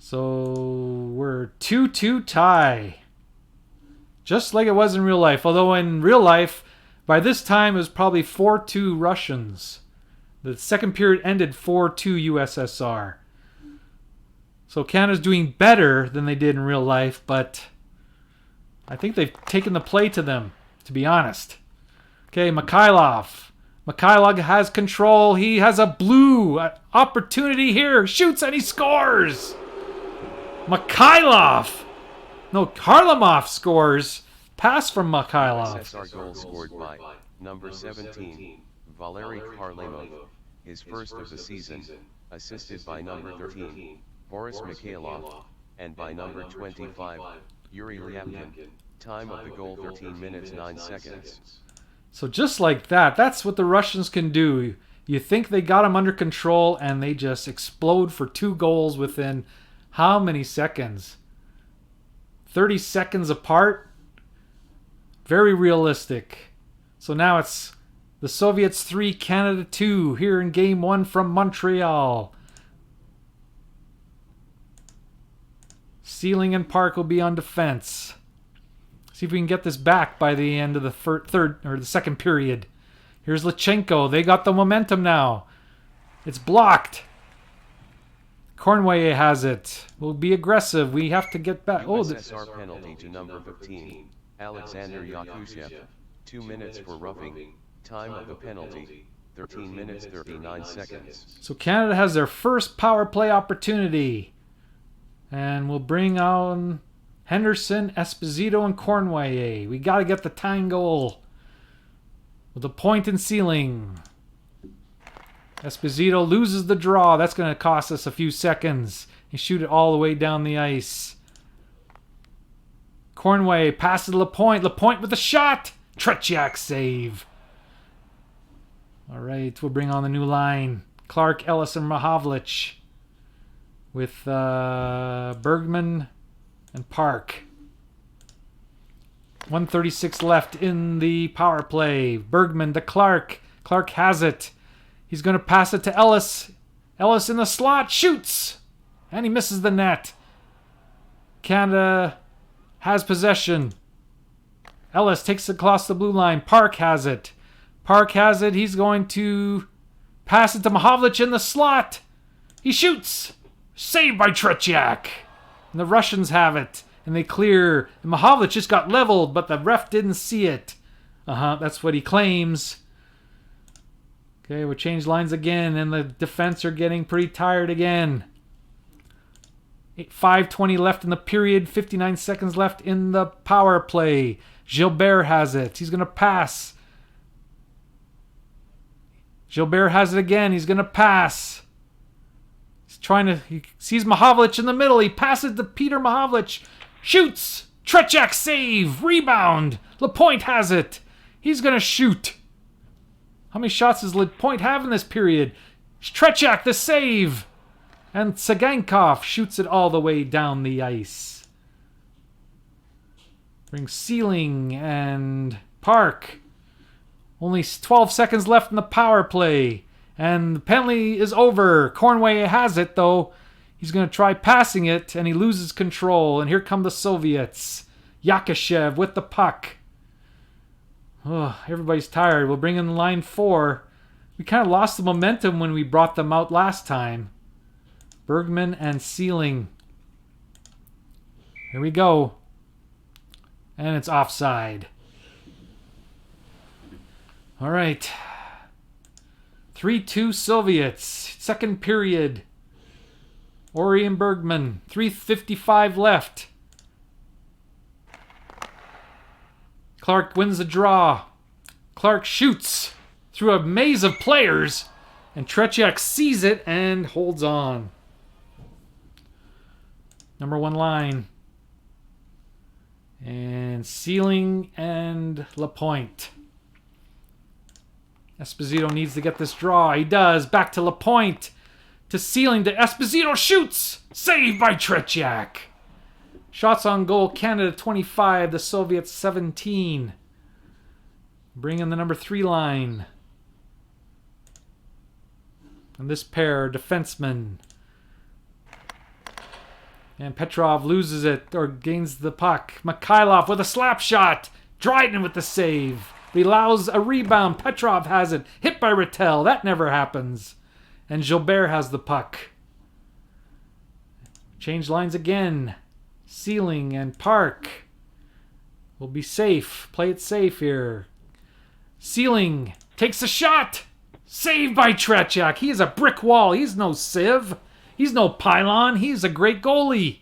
So we're 2-2 tie. Just like it was in real life. Although in real life, by this time it was probably 4-2 Russians. The second period ended 4-2 USSR. So Canada's doing better than they did in real life, but I think they've taken the play to them, to be honest. Okay, Mikhailov. Mikhailov has control. He has a blue opportunity here. Shoots and he scores. Mikhailov. No, Harlamov scores. Pass from Mikhailov. USSR goal scored by number 17, Valery Kharlamov, his first of the season, assisted by number 13, Boris Mikhailov, and by number 25, Yuri Lyapkin. Time of the goal 13 minutes 9 seconds. So just like that, that's what the Russians can do. You think they got them under control and they just explode for 2 goals within how many seconds? 30 seconds apart. Very realistic. So now it's the Soviets 3, Canada 2 here in game 1 from Montreal. Sealing and Park will be on defense. See if we can get this back by the end of the third or the second period. Here's Lachenko. They got the momentum now. It's blocked. Cornway has it. We'll be aggressive. We have to get back. USSR penalty to number 15, Alexander Yakushev. 2 minutes for roughing. Time of the penalty, 13 minutes 39 seconds. So Canada has their first power play opportunity. And we'll bring on Henderson, Esposito, and Cornway. We got to get the tying goal. With a point in Sealing. Esposito loses the draw. That's going to cost us a few seconds. He shoot it all the way down the ice. Cornway passes to Lapointe. Lapointe with a shot. Tretiak save. All right, we'll bring on the new line. Clark, Ellis, and Mahavlich with Bergman and Park. 1:36 left in the power play. Bergman to Clark. Clark has it. He's going to pass it to Ellis. Ellis in the slot. Shoots. And he misses the net. Canada has possession. Ellis takes it across the blue line. Park has it. Park has it. He's going to pass it to Mahavlich in the slot. He shoots. Saved by Tretiak. And the Russians have it. And they clear. And Mahavlich just got leveled, but the ref didn't see it. That's what he claims. Okay, we'll change lines again, and the defense are getting pretty tired again. 5:20 left in the period, 59 seconds left in the power play. Gilbert has it. He's going to pass. Gilbert has it again. He's going to pass. He sees Mahavlich in the middle. He passes to Peter Mahavlich. Shoots. Tretiak save. Rebound. Lapointe has it. He's going to shoot. How many shots does Lapointe have in this period? Tretiak the save. And Sagankov shoots it all the way down the ice. Brings Sealing and Park. Only 12 seconds left in the power play. And the penalty is over. Cornway has it, though. He's going to try passing it, and he loses control. And here come the Soviets. Yakashev with the puck. Oh, everybody's tired. We'll bring in line 4. We kind of lost the momentum when we brought them out last time. Bergman and Sealing. Here we go. And it's offside. All right. 3-2 Soviets. Second period. Ori and Bergman. 3:55 left. Clark wins the draw. Clark shoots through a maze of players. And Tretiak sees it and holds on. Number 1 line. And Sealing and Lapointe. Esposito needs to get this draw. He does. Back to Lapointe. To Sealing. To Esposito. Shoots. Saved by Tretiak. Shots on goal. Canada 25. The Soviets 17. Bring in the number 3 line. And this pair, defensemen. And Petrov loses it, or gains the puck. Mikhailov with a slap shot. Dryden with the save. He allows a rebound. Petrov has it. Hit by Rattel. That never happens. And Gilbert has the puck. Change lines again. Sealing and Park will be safe. Play it safe here. Sealing takes a shot. Saved by Tretiak. He is a brick wall. He's no sieve. He's no pylon. He's a great goalie.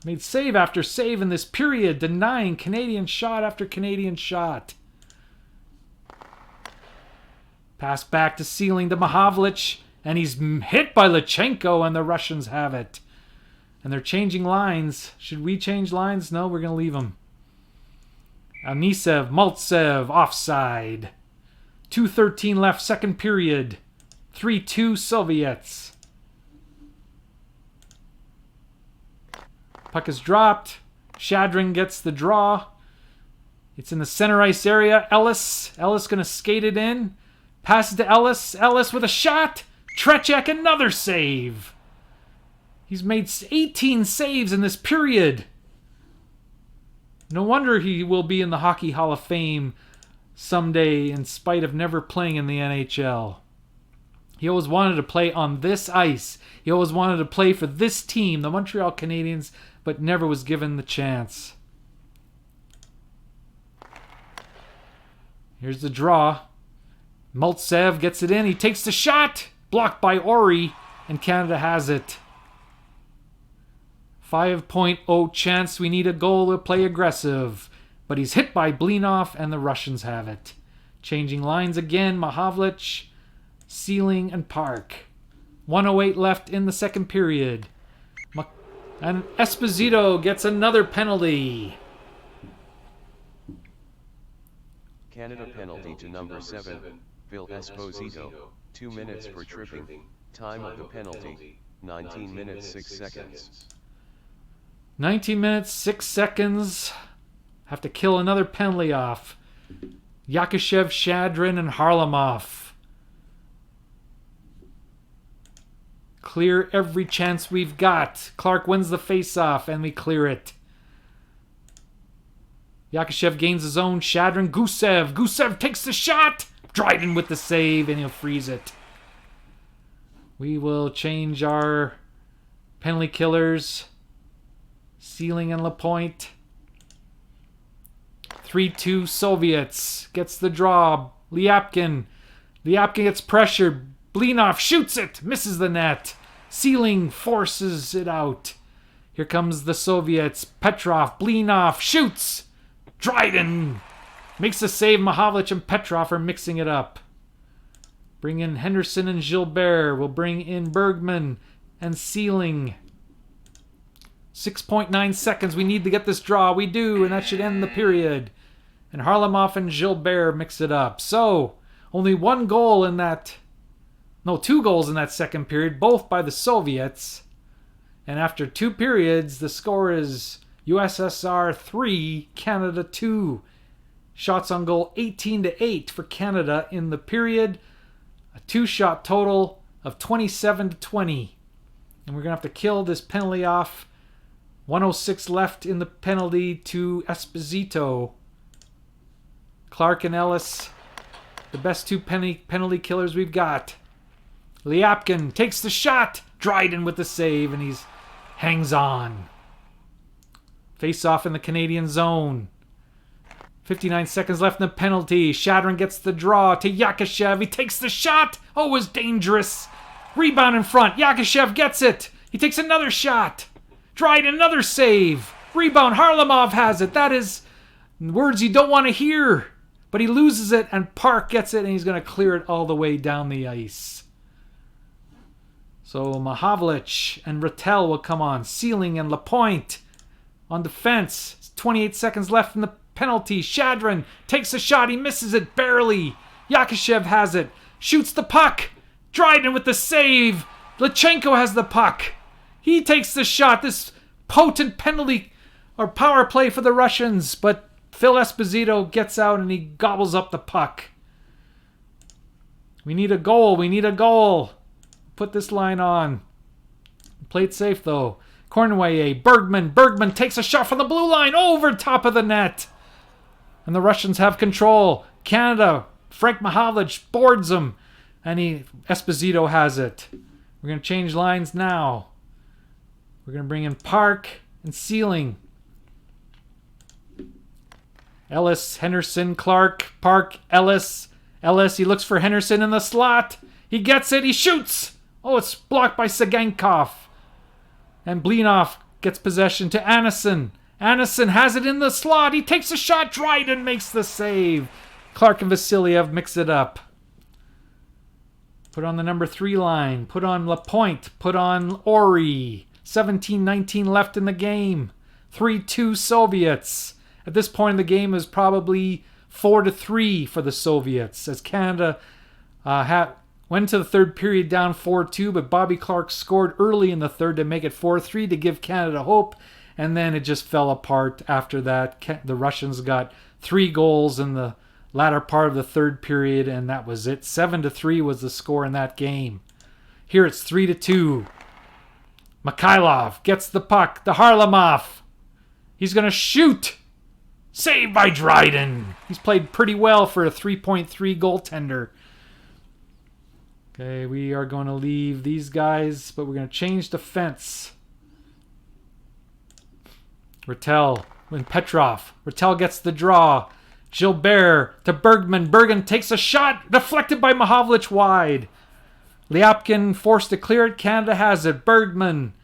Made save after save in this period, denying Canadian shot after Canadian shot. Pass back to Sealing to Mahavlich, and he's hit by Lachenko, and the Russians have it. And they're changing lines. Should we change lines? No, we're going to leave them. Anisev, Maltsev, offside. 2:13 left, second period. 3-2 Soviets. Puck is dropped. Shadrin gets the draw. It's in the center ice area. Ellis going to skate it in. Passes to Ellis. Ellis with a shot. Tretiak another save. He's made 18 saves in this period. No wonder he will be in the Hockey Hall of Fame someday in spite of never playing in the NHL. He always wanted to play on this ice. He always wanted to play for this team, the Montreal Canadiens, but never was given the chance. Here's the draw. Maltsev gets it in. He takes the shot. Blocked by Ori, and Canada has it. 5.0 chance. We need a goal to play aggressive. But he's hit by Blinov, and the Russians have it. Changing lines again. Mahavlich, Sealing, and Park. 1:08 left in the second period. And Esposito gets another penalty. Canada penalty to number 7, Phil Esposito, 2 minutes for tripping, time of the penalty, 19 minutes 6 seconds. 19 minutes, 6 seconds. Have to kill another penalty off. Yakushev, Shadrin, and Harlamov. Clear every chance we've got. Clark wins the face-off, and we clear it. Yakushev gains his own. Shadrin, Gusev. Gusev takes the shot. Dryden with the save, and he'll freeze it. We will change our penalty killers. Sealing and Lapointe. 3-2 Soviets. Gets the draw. Lyapkin. Lyapkin gets pressured. Blinov shoots it. Misses the net. Sealing forces it out. Here comes the Soviets. Petrov. Blinov shoots. Dryden makes the save. Mahavlich and Petrov are mixing it up. Bring in Henderson and Gilbert. We'll bring in Bergman and Sealing. 6.9 seconds. We need to get this draw. We do, and that should end the period. And Harlamov and Gilbert mix it up. So, only one goal in that... No, 2 goals in that second period, both by the Soviets. And after 2 periods, the score is USSR 3, Canada 2. Shots on goal 18-8 for Canada in the period. A 2-shot total of 27-20. And we're going to have to kill this penalty off. 1:06 left in the penalty to Esposito. Clark and Ellis, the best 2 penalty killers we've got. Lyapkin takes the shot. Dryden with the save, and he hangs on. Face off in the Canadian zone. 59 seconds left in the penalty. Shadrin gets the draw to Yakushev. He takes the shot. Oh, it was dangerous. Rebound in front. Yakushev gets it. He takes another shot. Dryden, another save. Rebound. Harlamov has it. That is words you don't want to hear. But he loses it, and Park gets it, and he's going to clear it all the way down the ice. So Mahavlich and Rattel will come on. Sealing and Lapointe on defense. 28 seconds left in the penalty. Shadrin takes a shot. He misses it barely. Yakushev has it. Shoots the puck. Dryden with the save. Lachenko has the puck. He takes the shot. This potent penalty or power play for the Russians. But Phil Esposito gets out and he gobbles up the puck. We need a goal. We need a goal. Put this line on. Play it safe though. Cornway, Bergman. Bergman takes a shot from the blue line over top of the net. And the Russians have control. Canada, Frank Mahavlich boards him. And Esposito has it. We're going to change lines now. We're going to bring in Park and Sealing. Ellis, Henderson, Clark, Park, Ellis. Ellis, he looks for Henderson in the slot. He gets it. He shoots. Oh, it's blocked by Sagankov. And Blinov gets possession to Anison. Anison has it in the slot. He takes a shot. Dryden makes the save. Clark and Vasiliev mix it up. Put on the number 3 line. Put on Lapointe. Put on Ori. 17-19 left in the game. 3-2 Soviets. At this point in the game is probably 4-3 for the Soviets, as Canada went to the third period down 4-2, but Bobby Clark scored early in the third to make it 4-3 to give Canada hope, and then it just fell apart after that. The Russians got 3 goals in the latter part of the third period, and that was it. 7-3 was the score in that game. Here it's 3-2. Mikhailov gets the puck. The Harlamov. He's going to shoot. Saved by Dryden. He's played pretty well for a 3.3 goaltender. Okay, we are going to leave these guys, but we're going to change defense. Rattel and Petrov. Rattel gets the draw. Gilbert to Bergman. Bergman takes a shot. Deflected by Mahavlich wide. Lyapkin forced to clear it. Canada has it. Bergman.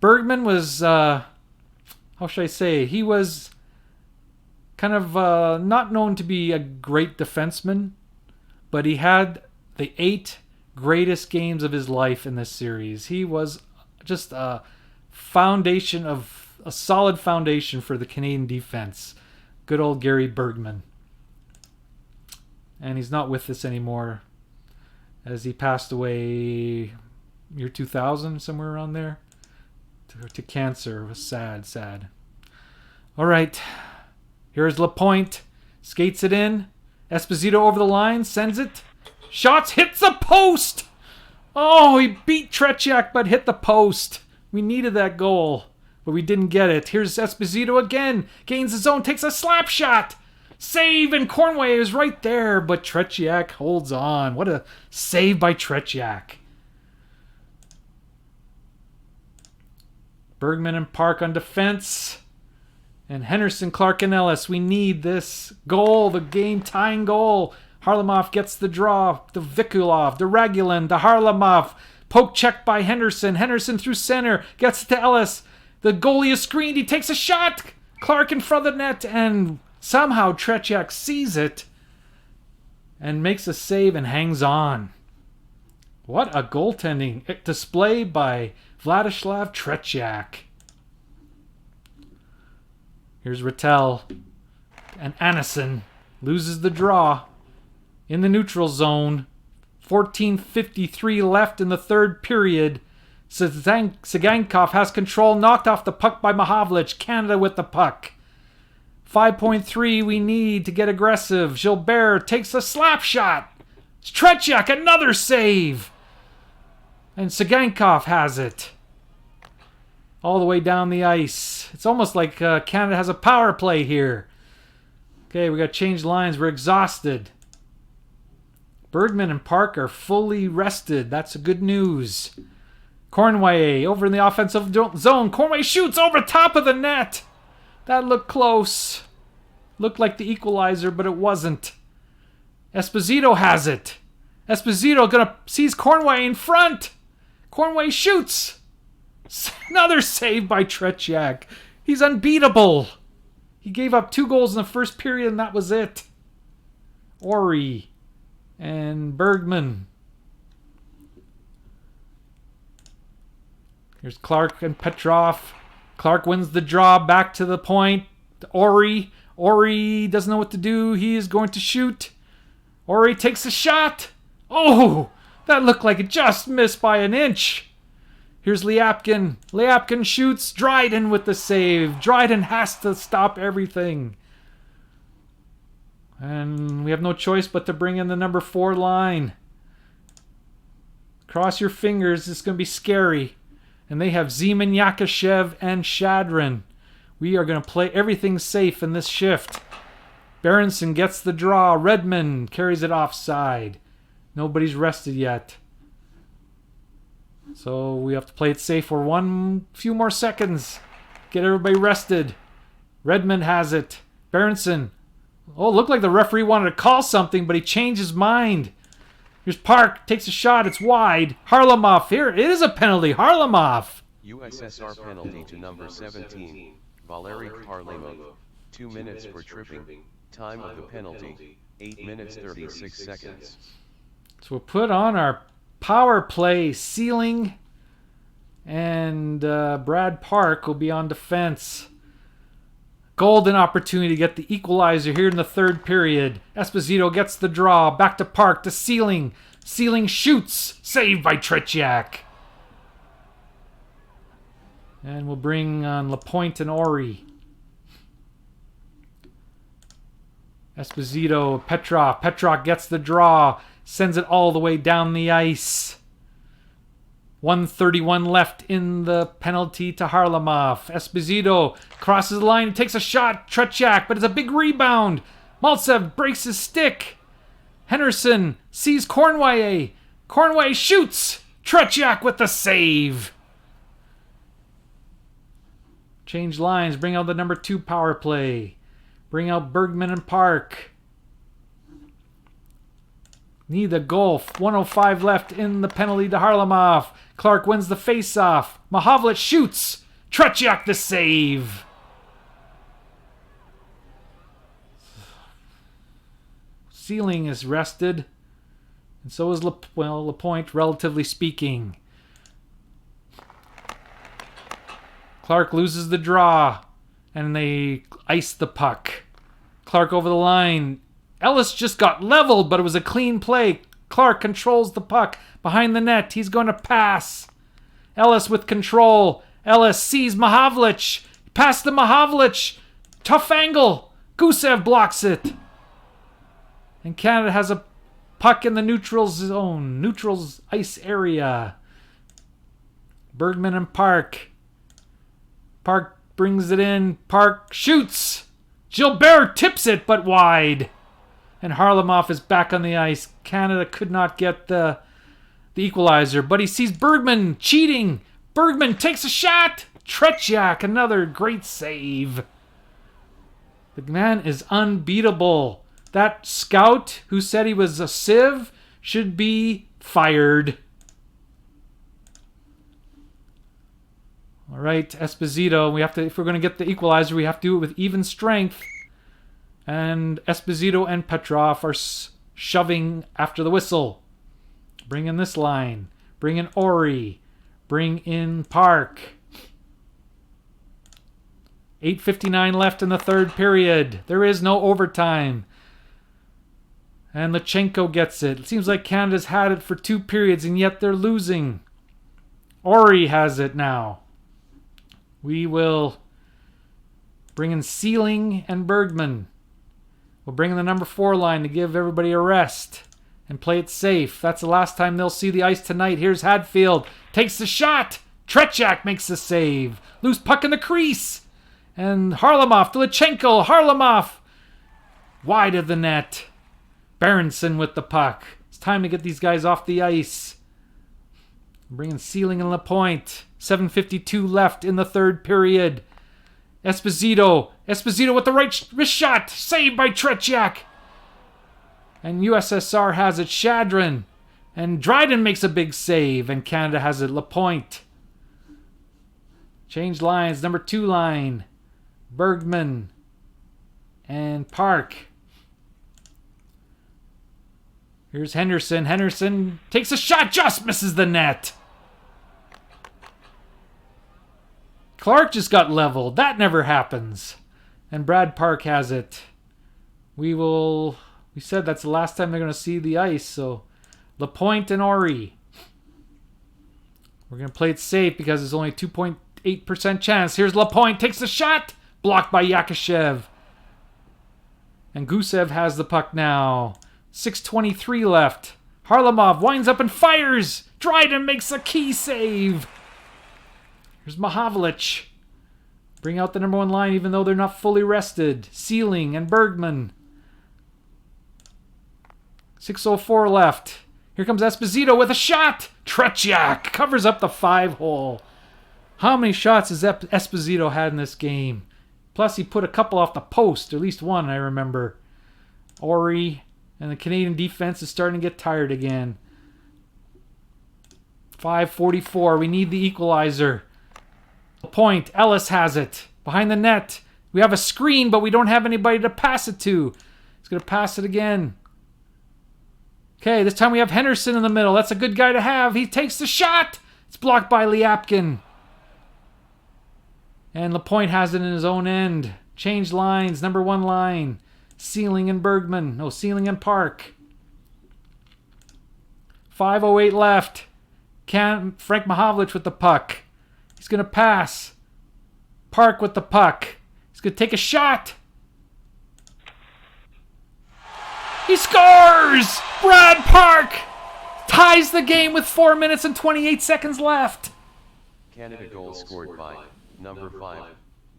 Bergman was, how should I say? He was kind of not known to be a great defenseman, but he had the 8 greatest games of his life in this series. He was just a a solid foundation for the Canadian defense. Good old Gary Bergman. And he's not with us anymore, as he passed away year 2000, somewhere around there, to cancer. It was sad. All right, here's Lapointe. Skates it in. Esposito over the line, sends it. Shots, hits the post! Oh, he beat Tretiak, but hit the post. We needed that goal, but we didn't get it. Here's Esposito again. Gains his own, takes a slap shot. Save, and Cornway is right there, but Tretiak holds on. What a save by Tretiak. Bergman and Park on defense. And Henderson, Clark, and Ellis. We need this goal, the game-tying goal. Harlamov gets the draw. The Vikulov, the Ragulan, the Harlamov. Poke check by Henderson. Henderson through center. Gets it to Ellis. The goalie is screened. He takes a shot. Clark in front of the net. And somehow Tretiak sees it. And makes a save and hangs on. What a goaltending display by Vladislav Tretiak. Here's Rattel. And Anison loses the draw in the neutral zone. 14:53 left in the third period. Sagankov has control. Knocked off the puck by Mahavlich. Canada with the puck. 5.3 we need to get aggressive. Gilbert takes a slap shot. Tretiak, another save. And Sagankov has it. All the way down the ice. It's almost like Canada has a power play here. Okay, we got to change lines. We're exhausted. Bergman and Park are fully rested. That's good news. Cornway over in the offensive zone. Cornway shoots over top of the net. That looked close. Looked like the equalizer, but it wasn't. Esposito has it. Esposito gonna sees Cornway in front. Cornway shoots. Another save by Tretiak. He's unbeatable. He gave up 2 goals in the first period, and that was it. Ori and Bergman. Here's Clark and Petrov. Clark wins the draw back to the point. Ori. Ori doesn't know what to do. He is going to shoot. Ori takes a shot. Oh, that looked like it just missed by an inch. Here's Lyapkin. Lyapkin shoots. Dryden with the save. Dryden has to stop everything. And we have no choice but to bring in the number 4 line. Cross your fingers. It's going to be scary. And they have Zeman, Yakashev, and Shadrin. We are going to play everything safe in this shift. Berenson gets the draw. Redmond carries it offside. Nobody's rested yet. So we have to play it safe for few more seconds. Get everybody rested. Redmond has it. Berenson. Oh, it looked like the referee wanted to call something, but he changed his mind. Here's Park. Takes a shot. It's wide. Harlamov. Here, it is a penalty. Harlamov. USSR penalty to number 17, Valery Kharlamov. 2 minutes for tripping. Time of the penalty, 8 minutes 36 seconds. So we'll put on our power play. Sealing and Brad Park will be on defense. Golden opportunity to get the equalizer here in the third period. Esposito gets the draw. Back to Park to Sealing. Sealing shoots. Saved by Tretiak. And we'll bring on Lapointe and Ori. Esposito, Petrov. Petrov gets the draw. Sends it all the way down the ice. 1:31 left in the penalty to Harlamov. Esposito crosses the line and takes a shot. Tretiak, but it's a big rebound. Maltsev breaks his stick. Henderson sees Cornway. Cornway shoots. Tretiak with the save. Change lines. Bring out the number 2 power play. Bring out Bergman and Park. Need a goal. 1:05 left in the penalty to Harlamov. Clark wins the face-off. Mahavlich shoots. Tretiak the save. Sealing is rested. And so is Lapointe, relatively speaking. Clark loses the draw, and they ice the puck. Clark over the line. Ellis just got leveled, but it was a clean play. Clark controls the puck behind the net. He's going to pass. Ellis with control. Ellis sees Mahavlich. Pass to Mahavlich. Tough angle. Gusev blocks it. And Canada has a puck in the neutral zone. Neutral's ice area. Bergman and Park. Park brings it in. Park shoots. Gilbert tips it, but wide. And Harlamov is back on the ice. Canada could not get the equalizer, but he sees Bergman cheating. Bergman takes a shot. Tretiak, another great save. The man is unbeatable. That scout who said he was a sieve should be fired. All right, Esposito. We have to, if we're going to get the equalizer, we have to do it with even strength. And Esposito and Petrov are shoving after the whistle. Bring in this line. Bring in Ori. Bring in Park. 8:59 left in the third period. There is no overtime. And Lachenko gets it. It seems like Canada's had it for 2 periods, and yet they're losing. Ori has it now. We will bring in Sealing and Bergman. We'll bring in the number 4 line to give everybody a rest and play it safe. That's the last time they'll see the ice tonight. Here's Hadfield. Takes the shot. Tretiak makes the save. Loose puck in the crease. And Harlamov to Lachenko. Harlamov wide of the net. Berenson with the puck. It's time to get these guys off the ice. Bringing Sealing and Lapointe. 7:52 left in the third period. Esposito with the right wrist shot. Saved by Tretiak. And USSR has it. Shadrin. And Dryden makes a big save. And Canada has it. Lapointe. Change lines. Number 2 line. Bergman. And Park. Here's Henderson. Henderson takes a shot. Just misses the net. Clark just got leveled. That never happens. And Brad Park has it. We said that's the last time they're going to see the ice. So Lapointe and Ori. We're going to play it safe because there's only a 2.8% chance. Here's Lapointe. Takes the shot. Blocked by Yakushev. And Gusev has the puck now. 6:23 left. Harlamov winds up and fires. Dryden makes a key save. Here's Mahavlich. Bring out the number 1 line even though they're not fully rested. Sealing and Bergman. 6:04 left. Here comes Esposito with a shot. Tretiak covers up the 5-hole. How many shots has Esposito had in this game? Plus he put a couple off the post. At least one, I remember. Ori and the Canadian defense is starting to get tired again. 5:44. We need the equalizer. Point. Ellis has it. Behind the net. We have a screen, but we don't have anybody to pass it to. He's going to pass it again. Okay, this time we have Henderson in the middle. That's a good guy to have. He takes the shot. It's blocked by Liapkin. And Lapointe has it in his own end. Change lines. Number 1 line. Sealing and Bergman. No, Sealing and Park. 5:08 left. Frank Mahavlich with the puck. He's going to pass. Park with the puck. He's going to take a shot. He scores! Brad Park ties the game with 4 minutes and 28 seconds left. Canada goal scored by number 5,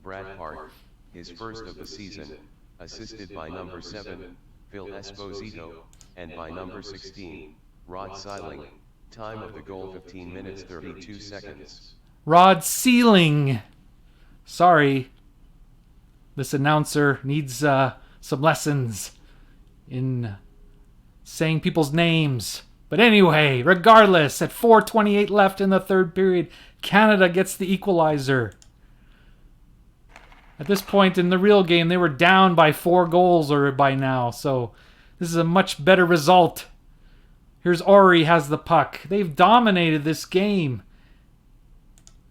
Brad Park, his first of the season, assisted by number 7, Phil Esposito, and by number 16, Rod Sealing. Time of the goal 15 minutes 32 seconds. Rod Sealing. Sorry. This announcer needs some lessons in saying people's names. But anyway, regardless, at 4:28 left in the third period, Canada gets the equalizer. At this point in the real game, they were down by 4 goals or by now, so this is a much better result. Here's Ori has the puck. They've dominated this game.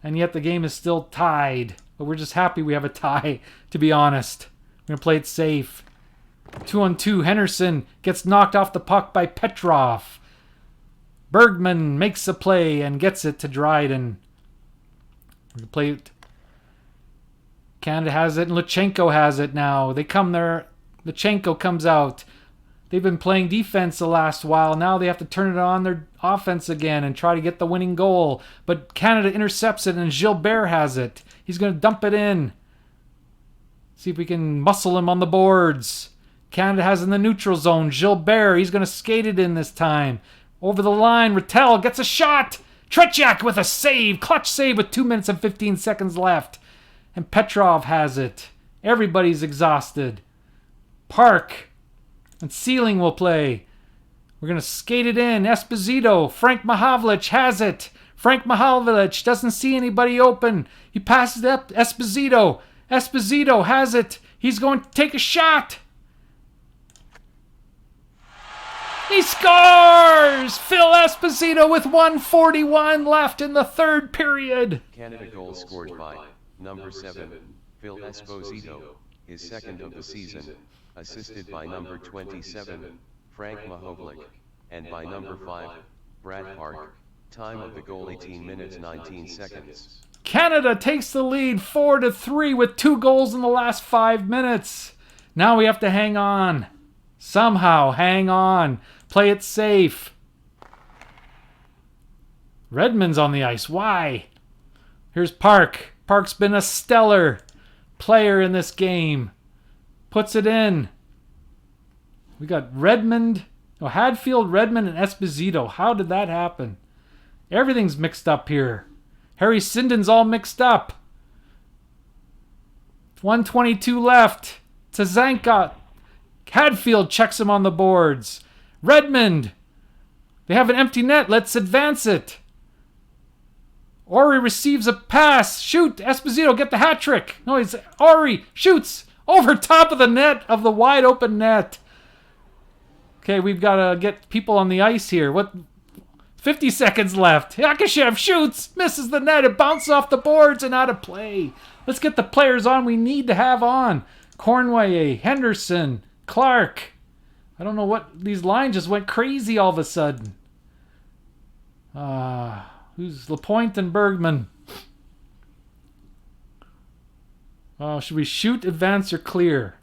and yet the game is still tied. But we're just happy we have a tie, to be honest. We're going to play it safe. 2-on-2, Henderson gets knocked off the puck by Petrov. Bergman makes a play and gets it to Dryden. We're going to play it. Canada has it, and Lutsenko has it now. They come there. Lutsenko comes out. They've been playing defense the last while. Now they have to turn it on their offense again and try to get the winning goal. But Canada intercepts it, and Gilbert has it. He's going to dump it in. See if we can muscle him on the boards. Canada has in the neutral zone. Gilbert, he's going to skate it in this time. Over the line, Rattel gets a shot. Tretiak with a save. Clutch save with 2 minutes and 15 seconds left. And Petrov has it. Everybody's exhausted. Park and Sealing will play. We're going to skate it in. Esposito. Frank Mahavlich has it. Frank Mahavlich doesn't see anybody open. He passes it up. Esposito. Esposito has it. He's going to take a shot. He scores! Phil Esposito with 1:41 left in the third period. Canada goal scored by number 7, Phil Esposito, his second of the season, assisted by number 27, Frank Mahovlich, and by number 5, Brad Park. Time of the goal 18 minutes 19 seconds. Canada takes the lead 4-3 with 2 goals in the last 5 minutes. Now we have to hang on. Somehow hang on. Play it safe. Redmond's on the ice. Why? Here's Park. Park's been a stellar player in this game. Puts it in. We got Redmond. Oh, Hadfield, Redmond, and Esposito. How did that happen? Everything's mixed up here. Harry Sinden's all mixed up. 1:22 left. Tazanka. Hadfield checks him on the boards. Redmond. They have an empty net. Let's advance it. Ori receives a pass. Shoot. Esposito, get the hat trick. No, it's Ori shoots over top of the net, of the wide open net. Okay, we've got to get people on the ice here. 50 seconds left. Yakushev shoots, misses the net. It bounces off the boards and out of play. Let's get the players on we need to have on. Cornway, Henderson, Clark. I don't know what, these lines just went crazy all of a sudden. Who's Lapointe and Bergman? Should we shoot, advance, or clear?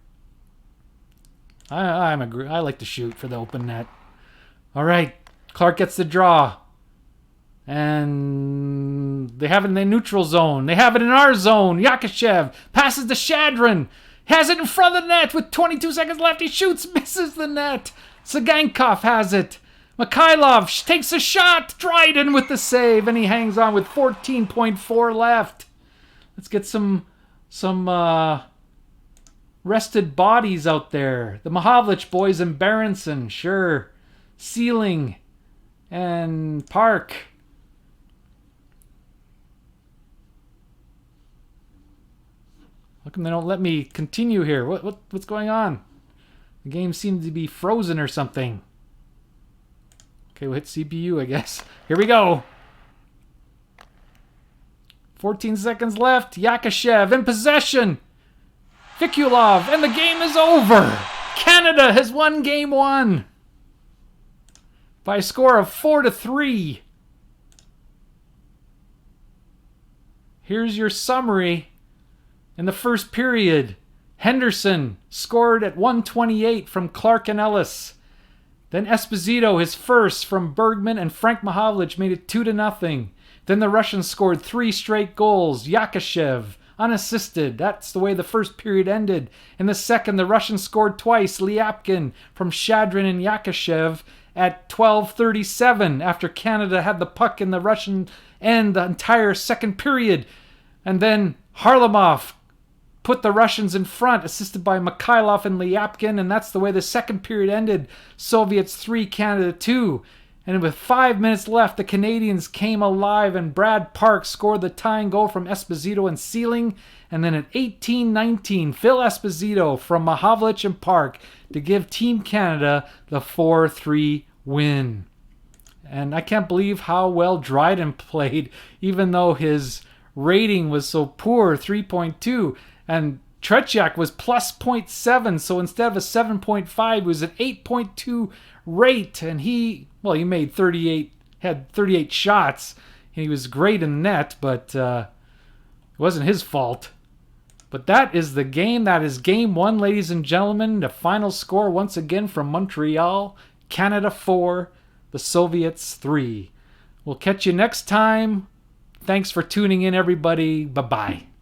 I like to shoot for the open net. All right, Clark gets the draw. And they have it in the neutral zone. They have it in our zone. Yakushev passes to Shadrin. Has it in front of the net with 22 seconds left. He shoots, misses the net. Sagankov has it. Mikhailov takes a shot. Dryden with the save, and he hangs on with 14.4 left. Let's get some rested bodies out there. The Mahavlich boys and Berenson, sure. Sealing and Park. How come they don't let me continue here? What's going on? The game seems to be frozen or something. Okay, we'll hit CPU, I guess. Here we go. 14 seconds left. Yakushev in possession. Vikulov, and the game is over. Canada has won game 1 by a score of 4-3. Here's your summary. In the first period, Henderson scored at 1:28 from Clark and Ellis. Then Esposito, his first from Bergman, and Frank Mahavlich made it 2-0. Then the Russians scored 3 straight goals. Yakushev, unassisted. That's the way the first period ended. In the second, the Russians scored twice. Lyapkin from Shadrin and Yakushev at 12:37 after Canada had the puck in the Russian end the entire second period. And then Harlamov put the Russians in front, assisted by Mikhailov and Lyapkin, and that's the way the second period ended. Soviets 3, Canada 2. And with 5 minutes left, the Canadians came alive, and Brad Park scored the tying goal from Esposito and Sealing. And then at 18:19, Phil Esposito from Mahavlich and Park to give Team Canada the 4-3 win. And I can't believe how well Dryden played, even though his rating was so poor, 3.2, and Tretiak was plus zero point 0.7, so instead of a 7.5, it was an 8.2 rate, and he made 38, had 38 shots. He was great in net, but it wasn't his fault. But that is the game. That is game one, ladies and gentlemen. The final score once again from Montreal, Canada 4, the Soviets 3. We'll catch you next time. Thanks for tuning in, everybody. Bye-bye.